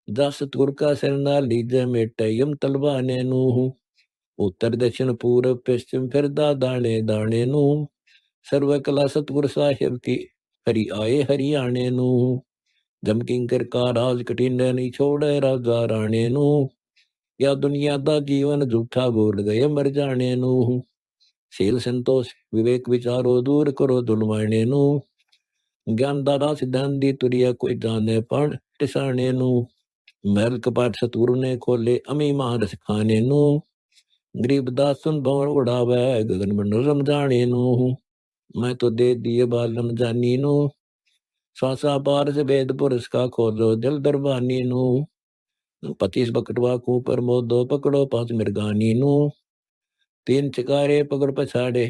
जा सतगुर का सरना लीजे मेटे यम तलवाने नु। उत्तर दक्षिण पूर्व पश्चिम फिर दाने दाने नु। सर्व कला सतगुर साहिब की हरि आए हरियाणे नु। जम किंकर का राज कठिन नहीं छोड़े राजा राणे नु। या दुनिया दा जीवन झूठा बोल गए मर जाने नु। शील संतोष विवेक विचारो दूर करो दुलवाने नु। ज्ञान दारा सिद्धांत दी तुरिया कोई जाने पण टिसाने नु। महल कपाट सतगुरु ने खोले अमी महार सिखाने नु। गरीब दास सुन भवन उड़ावे गगन मंडल रमजाने नु। मैं तो दे दिए बालम जानी नु। श्वासा पार से वेद पुरुष का खोलो दिल दरबानी नु। 25 बकटवा को पर मोदो पकड़ो 5 मिर्गानी नु। 3 चिकारे पकड़ पछाड़े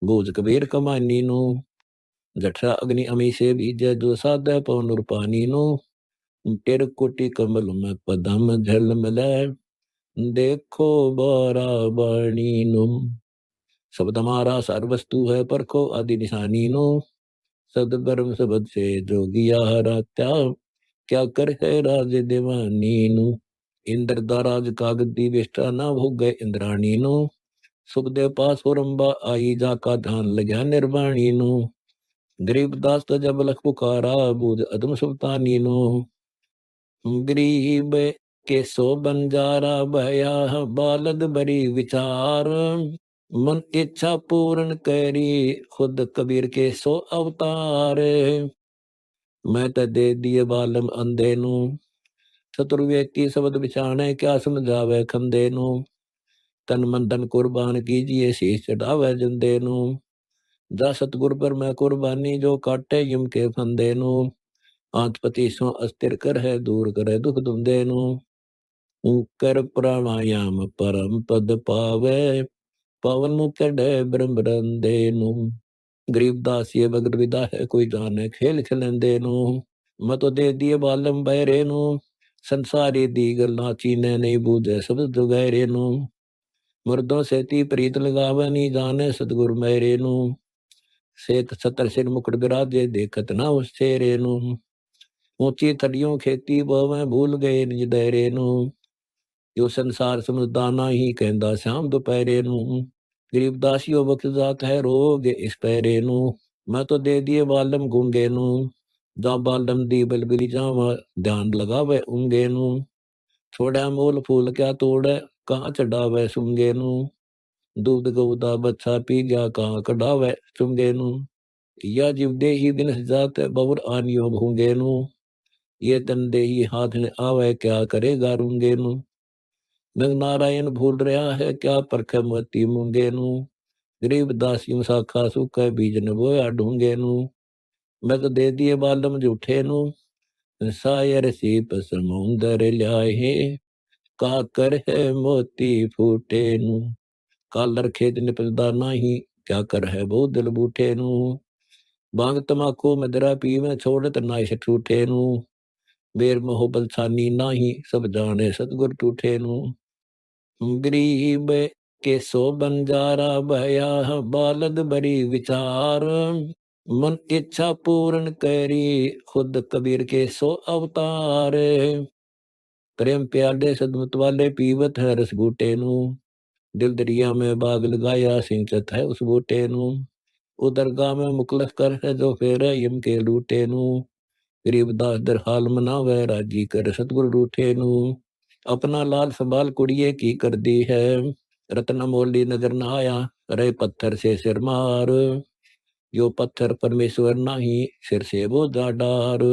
बूझ कबीर कमानी नु। जठरा अग्नि अमी से बीजे जो साध पवन रूपानी नु। टेर कोटि कमल में पदम झल मिले देखो बारा बाणी नु। शब्द हमारा सार वस्तु है परखो आदि निशानी नो। शब्द ब्रह्म शब्द से जोगिया हरात्या क्या कर है राज दीवानी नु। इंद्र दाराज कागदी विष्टा ना हो गए इंद्राणी नु। सुखदेव पास होरंबा आई जाका ध्यान लग्या निर्वाणी नु। गरीब दास तो जब लख पुकारा बूझ अदम सुल्तानी नु। गरीब के सो बंजारा भया बालद बरी विचार। मन इच्छा पूर्ण करी खुद कबीर के सो अवतार। मैं तो दे दिए बालम अंधे नु। चतुर्वेदी शब्द बिछाने क्या समझावे खंदे नु। तन मन धन कुर्बान कीजिए शीश चढ़ावे जिंदे नु। जा सतगुर पर मैं कुर्बानी जो काटे यम के फंदे नु। आंतपति सो अस्थिर कर है दूर करे दुख दुंदे नु। कर प्राणायाम परम पद पावे पवन मुख चढ़े ब्रह्म रंदे नु। गरीबदास ये बगर विदा है कोई जाने खेल खिलेंदे नु। मैं तो दे दिए बालम बहरे नु। संसारी दी गल्ला चीने नहीं बूझे सब दुगहरे नु। मुर्दों से ती प्रीत लगावे नहीं जाने सतगुरु मेरे नु। सेत सतर सिर मुकुट बिराजे देखत ना उस चेहरे नु। ऊंची थड़ियों खेती बोवे भूल गए निज दायरे नु। यो संसार समझदाना ही कहंदा श्याम दोपहरे नु। गरीबदासियो वक्त जात है रोग इस पैरे नु। मैं तो दे दिए बालम गूंगे नु। जा बालम दी बलबिली जावा ध्यान लगावे उंगे नु। छोड़ा मोल फूल क्या तोड़े कहाँ चढ़ावे सुंगे नु। दूध गौदा बच्चा पी गया कहाँ कढ़ावे चुंगे नु। या जीव दे ही दिन जात बबुर आनियो भूंगे नु। ये तन दे ही हाथ ने आवे क्या करेगा रूंगे नु। नग नारायण भूल रहा है क्या परख मोती मूंगे नु। गरीब दास यूं साखा सुख बीज न बोया ढूंगे नु। मैं तो दे दिए बालम झूठे नु। सायर सीप समुंदर ल्याहे काकर है मोती फूटे नु। कालर खेत निपलदा नाही क्या कर है वो दिल बूठे नु। बांग तमाकू मदरा पीवे छोड़त नाश ठूठे नु। बेर मोहब्बत छानी नाही सब जाने सतगुर टूठे नु। गरीब के सो बंजारा भया बालद बरी विचार। मन इच्छा पूर्ण करी खुद कबीर के सो अवतार। प्रेम प्याले सदमत वाले पीवत है रस बूटे नु। दिल दरिया में बाग लगाया सिंचत है उस बूटे नु। उधर गाँव में मुकलस कर है जो फेर यम के लूटे नु। गरीबदास दर हाल मनावे राजी कर सतगुरु रूठे नु। अपना लाल संभाल कुड़िए की कर दी है रत्न मोली नजर न आया रे पत्थर से सिर मार। यो पत्थर परमेश्वर नाही सिर से वो डार।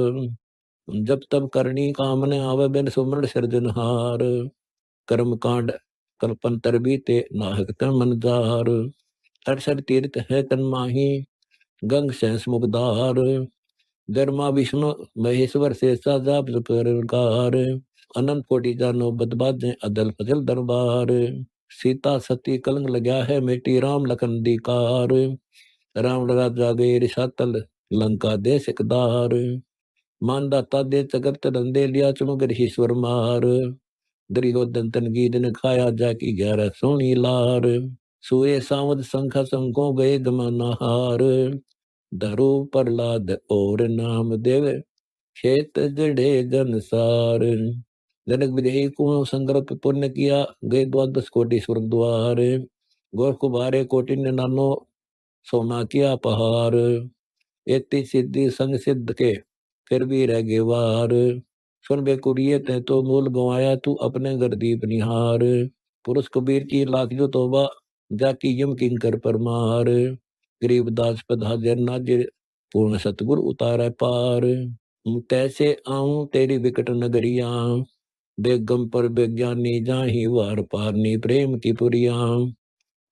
जब तब करनी कामने आवे बिन सुमरण सिरजनहार। कर्म कांड कल्पन तर बीते नाहक तन मन जार। अरसर तीर्थ है तन माही गंग सेंस मुगदार। धर्मा विष्णु महेश्वर से साजाब प्रकार। अनंत कोटि जानो बदबाजे अदल फजल दरबार। सीता सती कलंग लग्या है मेटी राम लखन दीकार। राम राजा गए रिसातल लंका दे सिकदार। मानदाता दे जगत तरंदे लिया चुमगर ईश्वर मार। दुर्योधन तन गीत ने खाया जाकी 11 सोनी लार। सुए सावध संखा संको गए गमाना हार। धरो प्रहलाद और नाम देव खेत जड़े जनसार। जनक विदेही को संकल्प पुण्य किया गए 12 कोटि स्वर्ग द्वार। गोर कुबारे कोटि ने नानो सोना किया पहाड़। एति सिद्धि संग सिद्ध के फिर भी रह गए वार। सुन बे कुरिये ते तो मूल गवाया तू अपने घर दीप निहार। पुरुष कबीर की लाख जो तोबा जाकी यम किंकर परमार। गरीबदास पद हाजिर नाजिर पूर्ण सतगुर उतारा पार। तैसे आऊं तेरी विकट नगरिया बेगम पर बेज्ञानी जाही वार पारनी प्रेम की पुरिया।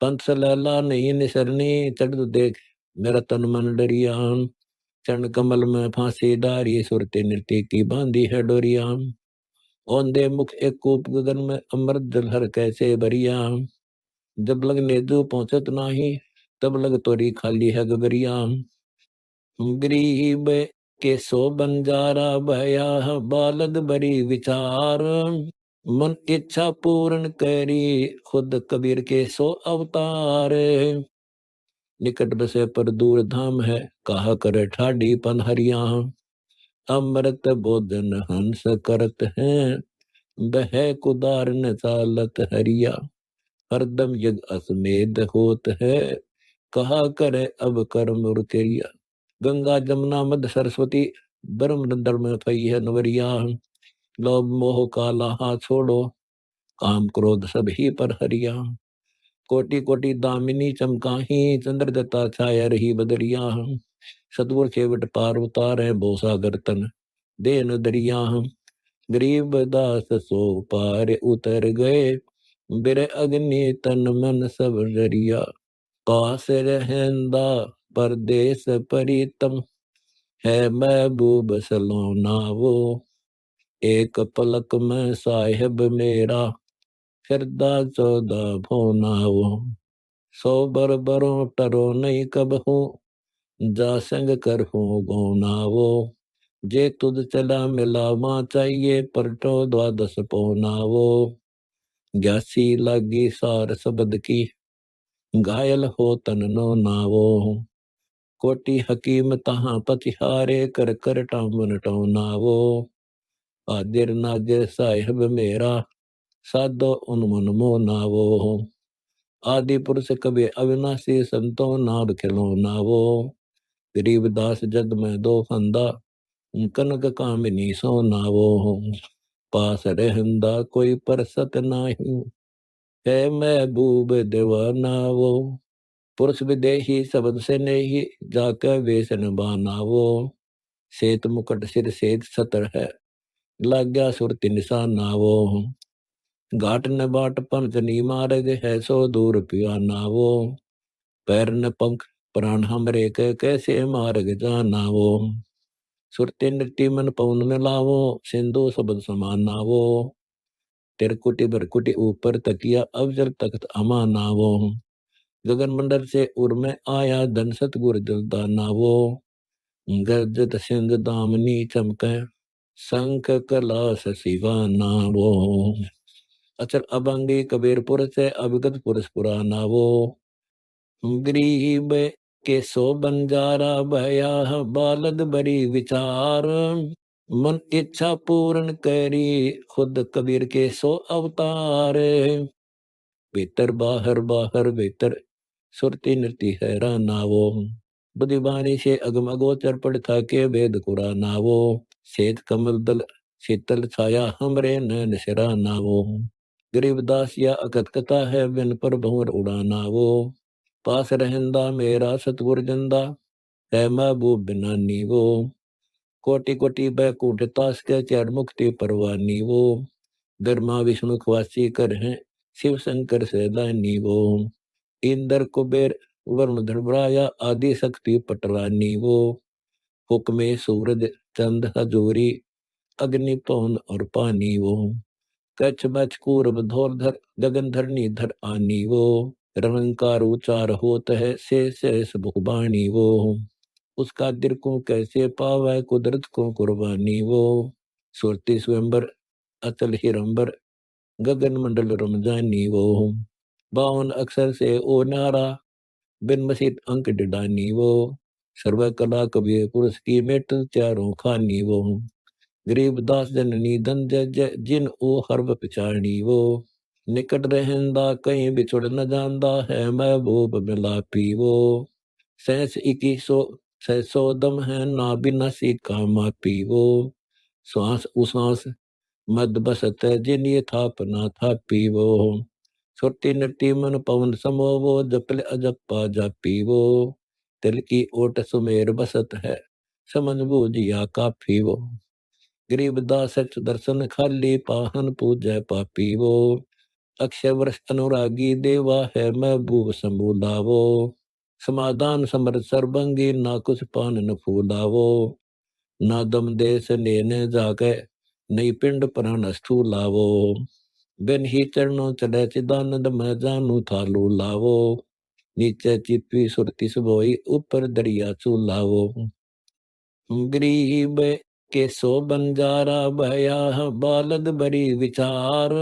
पंथ सलैला नहीं निसरनी चढ़ देख मेरा तन मन डरिया। चरण कमल में फांसी डारी सुरते नृत्य की बांधी है डोरिया। औंधे मुख एक कूप गगन में अमृत जलहर कैसे भरिया। जब लग नेदु पहुंचत नाही तब लग तोरी खाली है गगरिया। गरीब के सो बंजारा भया बालद बड़ी विचार। मन इच्छा पूर्ण करी खुद कबीर के सो अवतार। निकट बसे पर दूर धाम है कहा करे ठाडी पनहरिया। अमृत भोजन हंस करत हैं बह कुदार न चालत हरिया। हरदम यज्ञ असमेध होत है कहा करे अब कर्म रुचरिया। गंगा जमुना मध्य सरस्वती ब्रह्म में फई है नवरिया। लोभ मोह काला हाथ छोड़ो काम क्रोध सब ही पर हरिया। कोटि कोटि दामिनी चमकाही चंद्र दत्ता छाया रही बदरिया। सतगुर खेवट पार उतार है बोसागर तन देन दरिया। गरीब दास सो पार उतर गए बिर अग्नि तन मन सब डरिया। पास रहंदा परदेश परितम है महबूब सलोना वो। एक पलक में साहिब मेरा फिरदा 14 भोना वो। 100 बरों टरो नहीं कब हूँ जा संग कर हूँ गौना वो। जे तुद चला मिला माँ चाहिए परटो 12 पौना वो। ग्यासी लागी सार शब्द की घायल हो तन नो नावो। कोटि हकीम तहाँ पतिहारे कर कर टामन टोनावो। आदिर नादिर साहिब मेरा साधो उन्मन मोनावो। आदि पुरुष कभी अविनाशी संतो नाभ खिलौनावो। गरीबदास जग में दो फंदा कनक कामिनी सोनावो। पास रहंदा कोई परसत नाही है महबूब दीवाना वो। पुरुष विदेही शब्द से नहीं जाकर वेसन बानावो। सेत मुकट सिर सेत सतर है लाग्या सुरति निशाना वो। घाट न बाट पंचनी मार्ग है सो दूर पियाना वो। पैर न पंख प्राण हमरे के कैसे मार्ग जाना वो। सुरति नृत्य मन पवन में लावो सिंधु शब्द समाना वो। तिरकुटी बरकुटी ऊपर तकिया अवजल तख्त अमाना वो। गगन मंडल से उर में आया धन सतगुर दिलदाना वो। गर्जत सिंध दामनी चमके शंख कलास शिवाना वो। अचर अभंगी कबीर पुरुष है अभिगत पुरुष पुराना वो। गरीब के सो बंजारा भया बालद बड़ी विचार। मन इच्छा पूर्ण करी खुद कबीर के सो अवतार। भीतर बाहर बाहर भीतर सुरती नृत्य हैराना वो। बुद्धिबानी से अगम अगोचर पड़ था के वेद कुराना वो। श्वेत कमल दल शीतल छाया हमरे नैन सिराना वो। गरीबदास या अकत कथा है बिन पर भंवर उड़ाना वो। पास रहंदा मेरा सतगुर जंदा है महबूब बिनानी वो। कोटि कोटि बैकुंठ तास के चरण मुक्ति परवानी वो। ब्रह्मा विष्णु खवासी कर हैं शिव शंकर से दानी वो। इंद्र कुबेर वरुण धर्मराया आदि शक्ति पटरानी वो। हुक्मे सूरज चंद हजूरी अग्नि पवन और पानी वो। कच्छ बच कूर्म धोरधर गगन धरनी धर आनी वो। रंकार उचार होत है से बहुबाणी वो। उसका दिल को कैसे पावे, कुदरत को कुर्बानी वो। सुरती स्वयंबर अचल हिरंबर, गगन मंडल रमजानी वो। 52 अक्षर से ओ नारा, बिन मसीत अंक डिडानी वो। सर्व कला कबीर पुरुष की मेट, चारों खानी वो। गरीब दास जननी धन जय जय, जिन ओ हर्ब पिछाड़ी वो। निकट रहंदा कहीं बिछुड़ न जांदा है, महबूब मिलापी वो। सहस 2100 सहसो दम है, ना बिना सीखा मापी वो। श्वास उश्वास मद बसत है, जिन ये थाप ना थापी वो। सुरती नटी मन पवन समो वो, जपल अजप्पा जापी वो। तिल की ओट सुमेर बसत है, समझ बूझिया काफी वो। गरीब दास सच दर्शन खाली, पाहन पूजय पापी वो। अक्षय वृष अनुरागी देवा है, महबूब समूला वो। समाधान समर सर्वंगी, ना कुछ पान न फूला वो। ना दम देश लेने जाके, नई पिंड प्राण स्थूला वो। बिन ही चरणों चले चिदानंद, मैं जानू था लूला वो। नीचे चितवी सुरति सुबोई, ऊपर दरिया चूला वो। गरीब के सो बंजारा भया, बालद बड़ी विचार।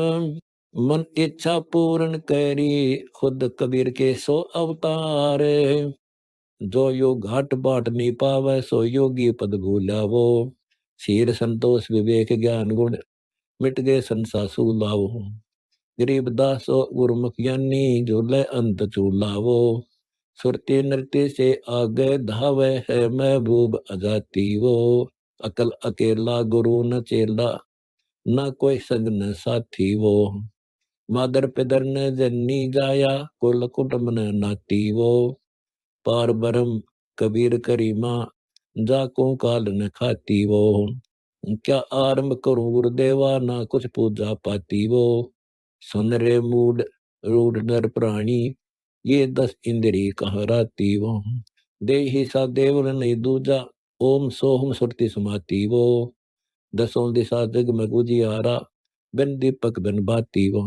मन इच्छा पूर्ण करी, खुद कबीर के सो अवतार। जो योग घाट बाट नहीं पावे, सो योगी पद भूला वो। शीर संतोष विवेक ज्ञान गुण, मिट गए संसा सूला वो। गरीब दासो गुरुमुख ज्ञानी, झूले अंत चूला वो। सुरती नृत्य से आगे धावे है, महबूब अजाती वो। अकल अकेला गुरु न चेला, न कोई संग न साथी वो। मादर पिदर न जननी जाया, कुल कुटुंब न नाती वो। पार ब्रह्म कबीर करीमा, जाको काल न खाती वो। क्या आरंभ करूं गुरुदेवा, ना कुछ पूजा पाती वो। सुन रे मूड रूड नर प्राणी, ये 10 इंद्री कहाँ राती वो। देहि सा देवल नहीं दूजा, ओम सोहम सुरति समाती वो। दसों दिशा जग में गुजियारा, बिन दीपक बिन बाती वो।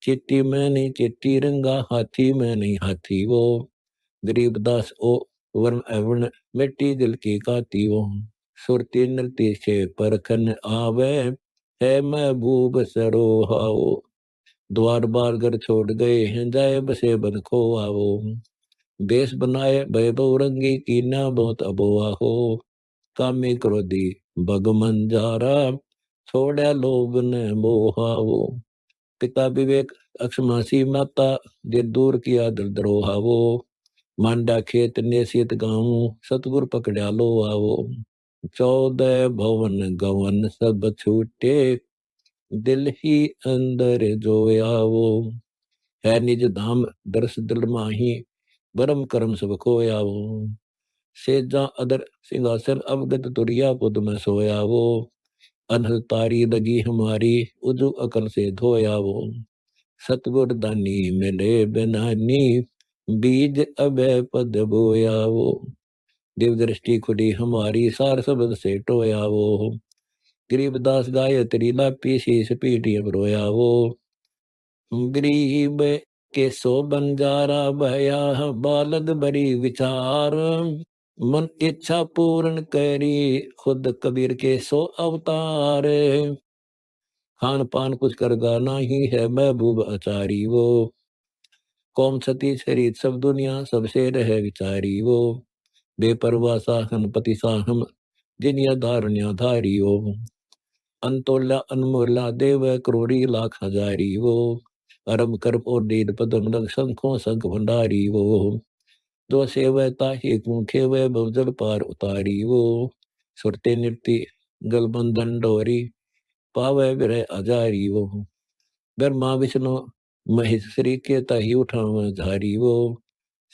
चिट्टी में नहीं चिट्टी रंगा, हाथी में नहीं हाथी वो। गरीबदास ओ वर्ण अवर्ण, मिट्टी दिल की काती वो। सुरती नृत्य से परखन आवे, है महबूब सरोहाओ। द्वार बार घर छोड़ गए हैं, जाए बसे बन खो आवो। बेस बनाए वैभव रंगी, कीना बहुत अबोआ हो। कामी क्रोधी भगमन जारा, छोड़ा लोभ ने मोहावो। पिता विवेक अक्षमासी माता, दिल दूर किया दिल द्रोहा वो। मांडा खेत नेसियत गाँव, सतगुर पकड़ा लो आवो। 14 भवन गवन सब छूटे, दिल ही अंदर जो आवो। है निज धाम दर्श दिल माही, बरम करम सब खोया वो। सेजा अदर सिंहासन अवगत तुरिया, पुद में सोया वो। अनहद तारी लगी हमारी, उजू अकल से धोया वो। सतगुर दानी मिले बेनानी, बीज अभय पद बोया वो। दिव दृष्टि खुली हमारी, सार शब्द से टोया वो। गरीबदास गायत्री लापी, शीस पीटी अब रोया वो। गरीब के सो बंजारा भया, बालद बड़ी विचार। मन इच्छा पूर्ण करी, खुद कबीर के सो अवतार। खान पान कुछ करगा नहीं है, महबूब आचारी वो। कौम सती शरीर सब दुनिया, सबसे रहे विचारी वो। बेपरवाह साहन पति साहम, जिनिया धारण्या धारी वो। अंतोला अनमोला देव, करोड़ी लाख हजारी वो। अरब करप और दीद पदम लग, शंखों शंख भंडारी वो। जो सेवता ही मुखे वे, बहुजल पार उतारी वो। सुरते नृत्य गलबंधन डोरी, पावे विरह अजारी वो। ब्रह्मा विष्णु महेश श्री के तही उठाव झारी वो।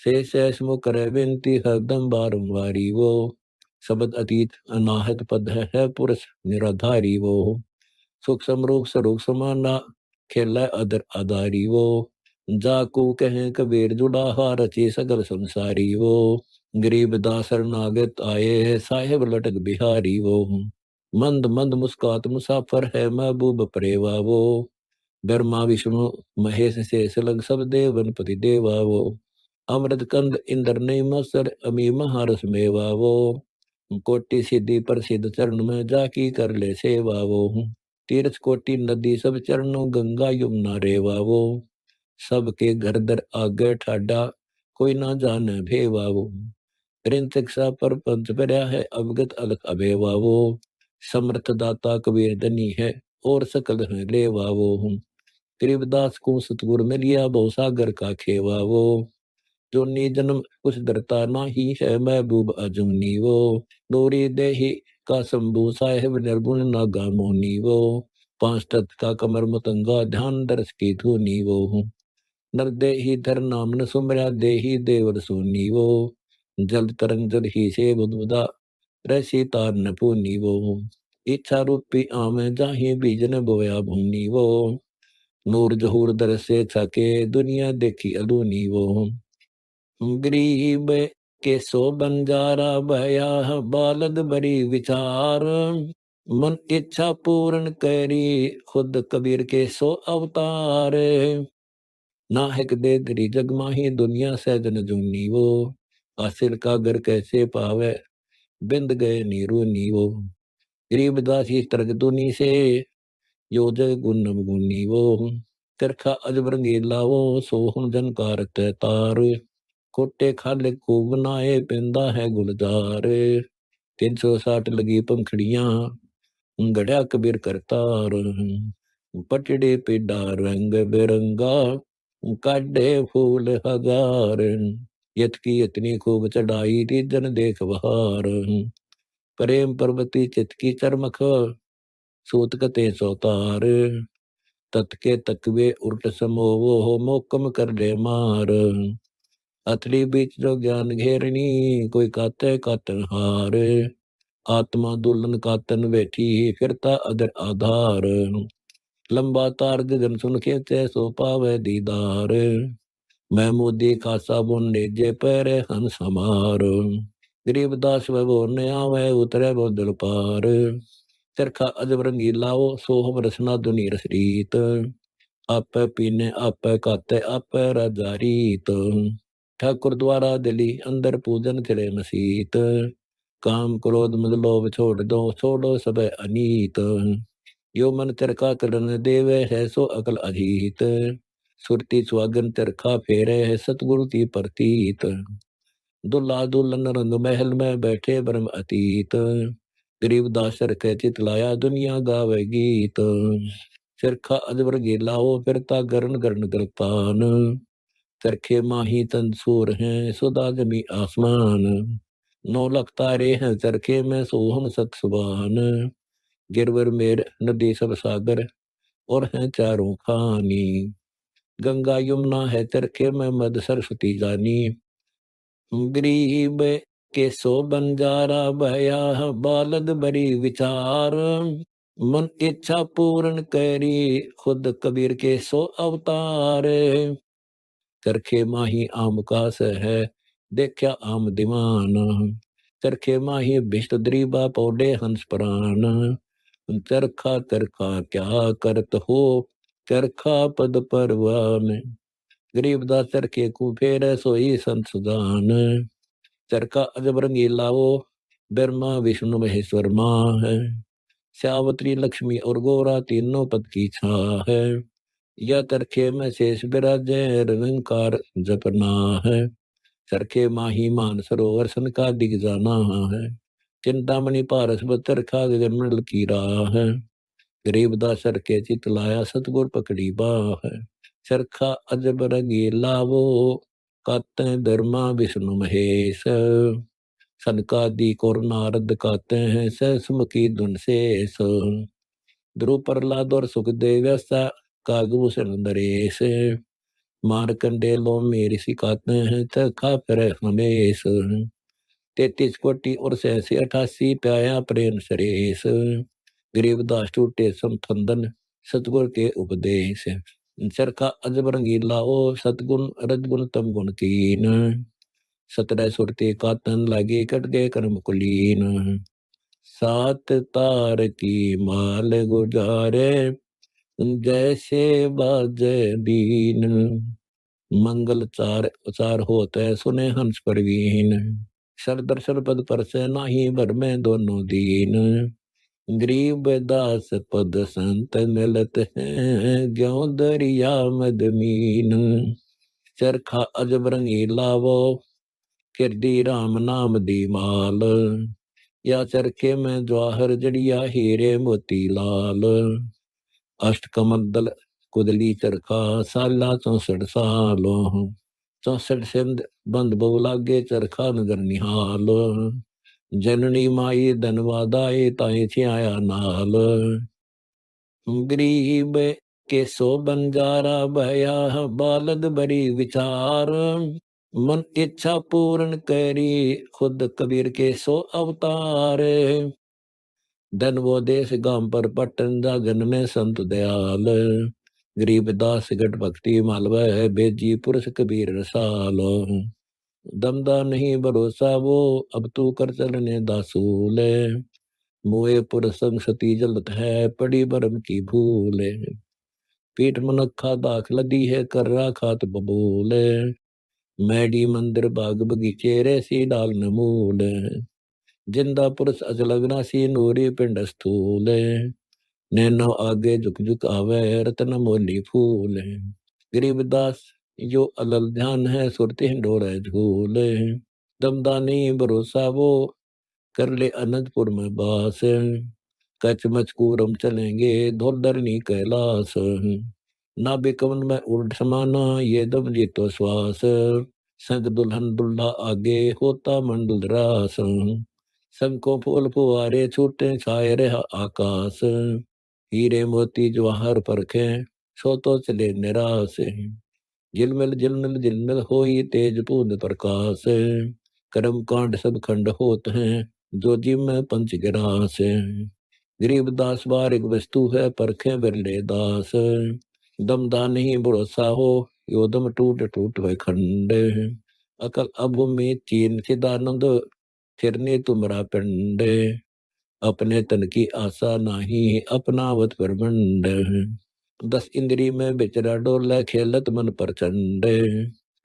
शेष मुख करे विनती, हरदम बारंबारी वो। शब्द अतीत अनाहत पद है, पुरुष निराधारी वो। सुख समरूप स्वरूप समाना, खेला अदर आधारी वो। जाकू कहें कबीर जुड़ा, रची सगल संसारी वो। गरीब दासर नागत आए है, साहेब लटक बिहारी वो। मंद मंद मुस्कात मुसाफर है, महबूब परेवा वो। ब्रह्मा विष्णु महेश से लग, सब देव गणपति देवा वो। अमृत कंद इंद्र नहीं मसर अमी महारस मेवा वो। कोटि सिद्धि प्रसिद्ध चरण में जाकी कर ले सेवा वो। तीर्थ कोटि नदी सब चरणों गंगा यमुना रेवा वो। सबके घर दर आगे ठाडा कोई ना जाने भेवा वो। ऋतिक सा पर पंच परया है अवगत अलख अभेवा वो। समर्थ दाता कबीर धनी है और सकल है लेवा वो। गरीबदास को सतगुर मिलिया बहु सागर का खेवा वो। जो नी जन्म कुछ डरता नाही है महबूब अजूनी वो। डोरी देही का शंभु साहेब निर्गुण नागा मोनी वो। पांच तत्व का कमर मतंगा ध्यान दर्श की धुनी वो। नर देही धर नाम न सुमरा देही देवर सुनी वो। जल तरंग जल ही से बुदबुदा रसी तार न पूनी वो। इच्छा रूपी आम जाही बीजन बोया भूनी वो। नूर जहूर दर से छके दुनिया देखी अदूनी वो। गरीब के सो बंजारा भया बालद बड़ी विचार। मन इच्छा पूर्ण करी खुद कबीर के सो अवतार। नाहक दे दरी जग माही दुनिया सहजन जूनी वो। हासिल का घर कैसे पावे बिंद गए नीरू नी वो। गरीबदास ही तरग दुनी से यो जग गुन्नम गुनी वो। तिरखा अजबर रंगीला वो सोहन जनकार तार। कोटे खाले खूब बनाए पेंदा है गुलजार। 360 लगी पंखड़ियां गढ़ा कबीर करतार। पटड़े पे डार रंग बिरंगा काढ़े फूल हजार। यत की इतनी खूब चढ़ाई थी जन देख बहार। प्रेम पर्वती चित की चरमख सूत कते सौतार। तत के तकवे उल्ट समोवो हो मोकम कर ले मार। अथड़ी बीच जो ज्ञान घेरनी कोई काते कातन हार। आत्मा दुल्हन कातन बैठी फिरता अदर आधार। लंबा तार गगन सुन खेते सो पावे दीदार। महमूदी खासा बुन जे पैरे हंस हमार। गरीबदास वह बोलने आवे उतरे वो दिल पार। चरखा अजब रंगीला वो सोहम रसना दुनी रसरीत। आपे पीने आपे काते आपे राजा रीत। ठाकुर द्वारा दिली अंदर पूजन करे मसीत। काम क्रोध मद लोभ छोड़ दो छोड़ो सब अनीत। यो मन चरखा करन देवे है सो अकल अधीत। सुरती सुहागन चरखा फेरे है सतगुरु की प्रतीत। दुल्हा दुल्हन रंग महल में बैठे ब्रह्म अतीत। गरीबदास चरखे चितलाया दुनिया गावे गीत। चरखा अजबर गिलाओ फिरता गरन गरन गरपान। चरखे माही तंसूर हैं सुदा जमी आसमान। 9 लाख तारे हैं चरखे में सोहम सत सुबान। गिरवर मेर नदी सब सागर और हैं चारों खानी। गंगा यमुना है चरखे में मद सरस्वती जानी। गरीब के सो बंजारा भया बालद बड़ी विचार। मन इच्छा पूर्ण करी खुद कबीर के सो अवतार। चरखे माही आम कास है देखा आम दीवाना। चरखे माही भिष्ट द्रीबा पौडे हंस प्राण। चरखा चरखा क्या करत हो चरखा पद परवान। गरीबदास चरखे को फेर सोई संत सुजान। चरखा अजब रंगीला वो ब्रह्मा विष्णु महेश्वर माँ है। श्यावत्री लक्ष्मी और गौरा तीनों पद की छा है। या चरखे में शेष विराजे रंकार जपना है। चरखे माही मान सरोवर सन का दिग जाना है। चिंतामणि पारस चरखा गगन मंडल की राह है। गरीबदास चरखे चित लाया सतगुर पकड़ी बाह है। चरखा अजब रंगीला वो काते धर्मा विष्णु महेश। सनकादि और नारद कहते हैं सहसमुखी धुन शेष। ध्रुव प्रहलाद और सुखदेव कागभूषण नरेश। मारकंडे लो मेरी सिखाते हैं चरखा फिर हमेश। 33 कोटि और 88 प्याया प्रेम सरेश। गरीबदास टूटे संफंदन सतगुर के उपदेश। चरखा अजब रंगीला ओ सतगुण रजगुण तम गुण कीन। 17 सुरती कातन लगे कट गए कर्म कुलीन। 7 तार की माल गुजारे जैसे बाजे बीन। मंगल चार उचार होते सुने हंस परवीन। सर दर्शन पद पर से नाही भर में दोनों दीन। गरीब दास पद संत मिलत हैं ज्यों दरिया मदमीन। चरखा अजब रंगीला वो किरदी राम नाम दी माल। या चरखे में जवाहर जड़िया हीरे मोती लाल। अष्ट कमल दल कुदली चरखा साला 64 सालों। 64 से बंद बहु लागे चरखा नगर निहाल। जननी माई धनवादाए ताए छियाया नाल। गरीब के सो बंजारा भया बालद बड़ी विचार। मन इच्छा पूर्ण करी खुद कबीर के सो अवतार। धन वो देश गांव पर पट्टन जागन में संत दयाल। गरीब दास गट भक्ति मालवा है बेजी पुरुष कबीर रसालो। दमदा नहीं भरोसा वो अब तू कर चलने दासूल। मोए पुरसंग सती जलत है पड़ी बरम की भूल। पीठ मनखा दाख लदी है कर राखात बबूल। मैडी मंदिर बाग बगीचे रेसी डाल नमूल। जिंदा पुरुष अचल अविनाशी नूरी पिंड स्थूल। नैनो आगे झुक झुक आवे रतन मोली फूल। गरीबदास जो अलल ध्यान है सुरते डोरे झूल। दमदानी भरोसा वो कर ले अनंतपुर में बास। कच मचकूरम चलेंगे धोलधरनी कैलाश। ना बिकवन में उल्ट समाना ये दम जीतो श्वास। संग दुल्हन दुल्हा आगे होता मंडल रास। संग को फूल फुवारे छूटे छाए रहा आकाश। हीरे मोती जवाहर परखे सो तो चले निराश। झिलमिल झिलमिल झिलमिल होई तेज पूर्ण प्रकाश। कर्म कांड सब खंड होत हैं जो जिम में पंच गिरास। गरीब दास बारिक वस्तु है परखे बिरले दास। दमदा नहीं भरोसा हो यो दम टूट टूट वह खंड। अकल अब में चीन सिदानंद फिरने तुमरा पिंड। अपने तन की आशा नाही अपनावत परमंड। 10 इंद्री में बेचरा डोला खेलत मन प्रचंड।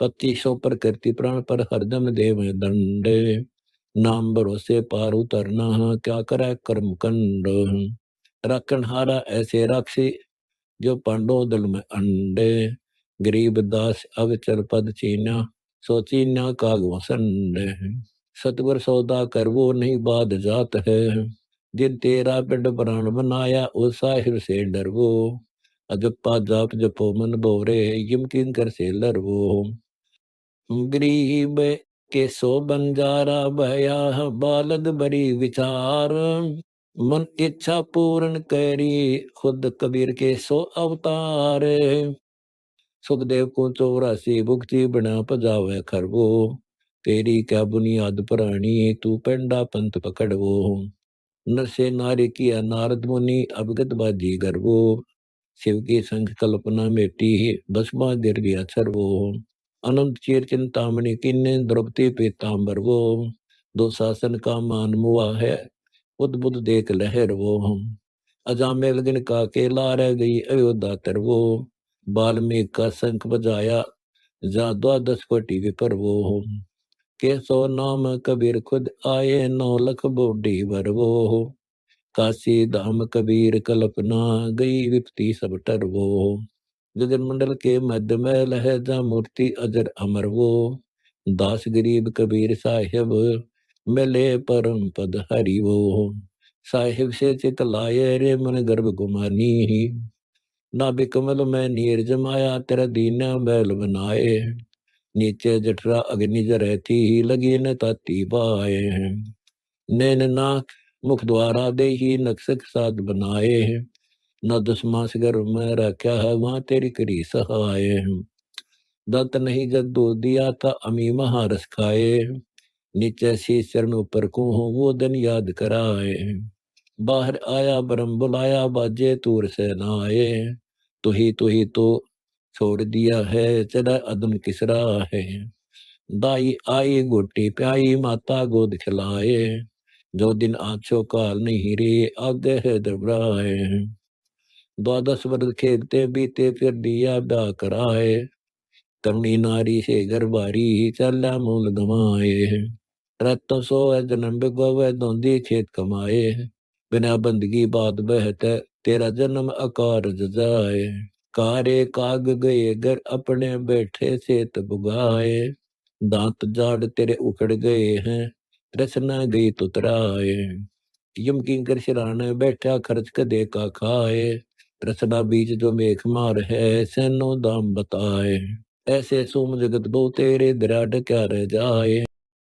2500 प्रकृति प्राण पर हरदम देव दंड। नाम भरोसे पार उतरना क्या करे कर्म कंड। राखण हारा ऐसे राक्षी जो पांडव दल में अंडे। गरीब दास अवचर पद चीना सो चीना कागो संड। सतवर सौदा कर वो नहीं बाध जात है। जिन तेरा पिंड प्राण बनाया उस साहिर से डरवो। अजप्पा जाप जपो मन बोरे यमकिन कर से लरवो। गरीब के सो बंजारा भया बालद बड़ी विचार। मन इच्छा पूर्ण करी खुद कबीर के सो अवतार। सुखदेव को 84 भुक्ति बना पजावे खरवो। तेरी क्या बुनियाद पुरानी तू पेंडा पंथ पकड़वो। नर से नारी किया नारद मुनि अवगत बाजी गर्वो। शिव की संख कल्पना मेटी भस्मा गिर गया छरवो। अनंत चीर चिंतामणि किन्ने द्रौपदी पीताम्बर वो। दो शासन का मान मुआ है उद्बुद्ध देख लहर वो। अजामेल गिन का केला रह गई अयोध्या तर वो। बाल्मीकि का शंख बजाया जा 12 कोटि विपर वो। केसो नाम कबीर खुद आए 9 लख बोडी भर वो। काशी धाम कबीर कल्पना गई विपत्ति सब टर वो। गगन मंडल के मध्य में लह जा मूर्ति अजर अमर वो। दास गरीब कबीर साहिब मिले परम पद हरि वो। साहिब से चित लाए रे मन गर्भ गुमानी। नाभि कमल में नीर जमाया तेरा दीना बैल बनाए। नीचे जठरा अग्नि जरती लगी न ताती बाए। नैन नाक मुख द्वारा दे ही नक्सक साध बनाए। न 10 मास गर्भ में रखा है वहां तेरी करी सहाय। दंत नहीं जद दूध दिया था अमी महारस खाए। नीचे शीश चरण ऊपर को वो दिन याद कराए। बाहर आया ब्रह्म बुलाया बाजे तूर से नाए। तो ही तो छोड़ दिया है चला अदम किसरा है। दाई आई गोटी प्याई माता गोद खिलाए। जो दिन आछो काल नहीं रे आगे है दबराए। 12 वर्ष खेलते बीते फिर दिया ब्याह कराए। तमनी नारी से घर बारी चला मूल गमाए। रत्तों सो है जन्म बिगोवे धोंदी खेत कमाए। बिना बंदगी बात बहत तेरा जन्म अकार जाए। कारे काग गए घर अपने बैठे सेत बुगाए। दांत जाड़ तेरे उखड़ गए हैं रचना गई तुतराए। यम किंकर सिराने बैठा खर्च कदे का खाए। रसना बीज जो मेघ मार है सैनो दाम बताए। ऐसे सोम जगत बहु तेरे दराड क्या रह जाए।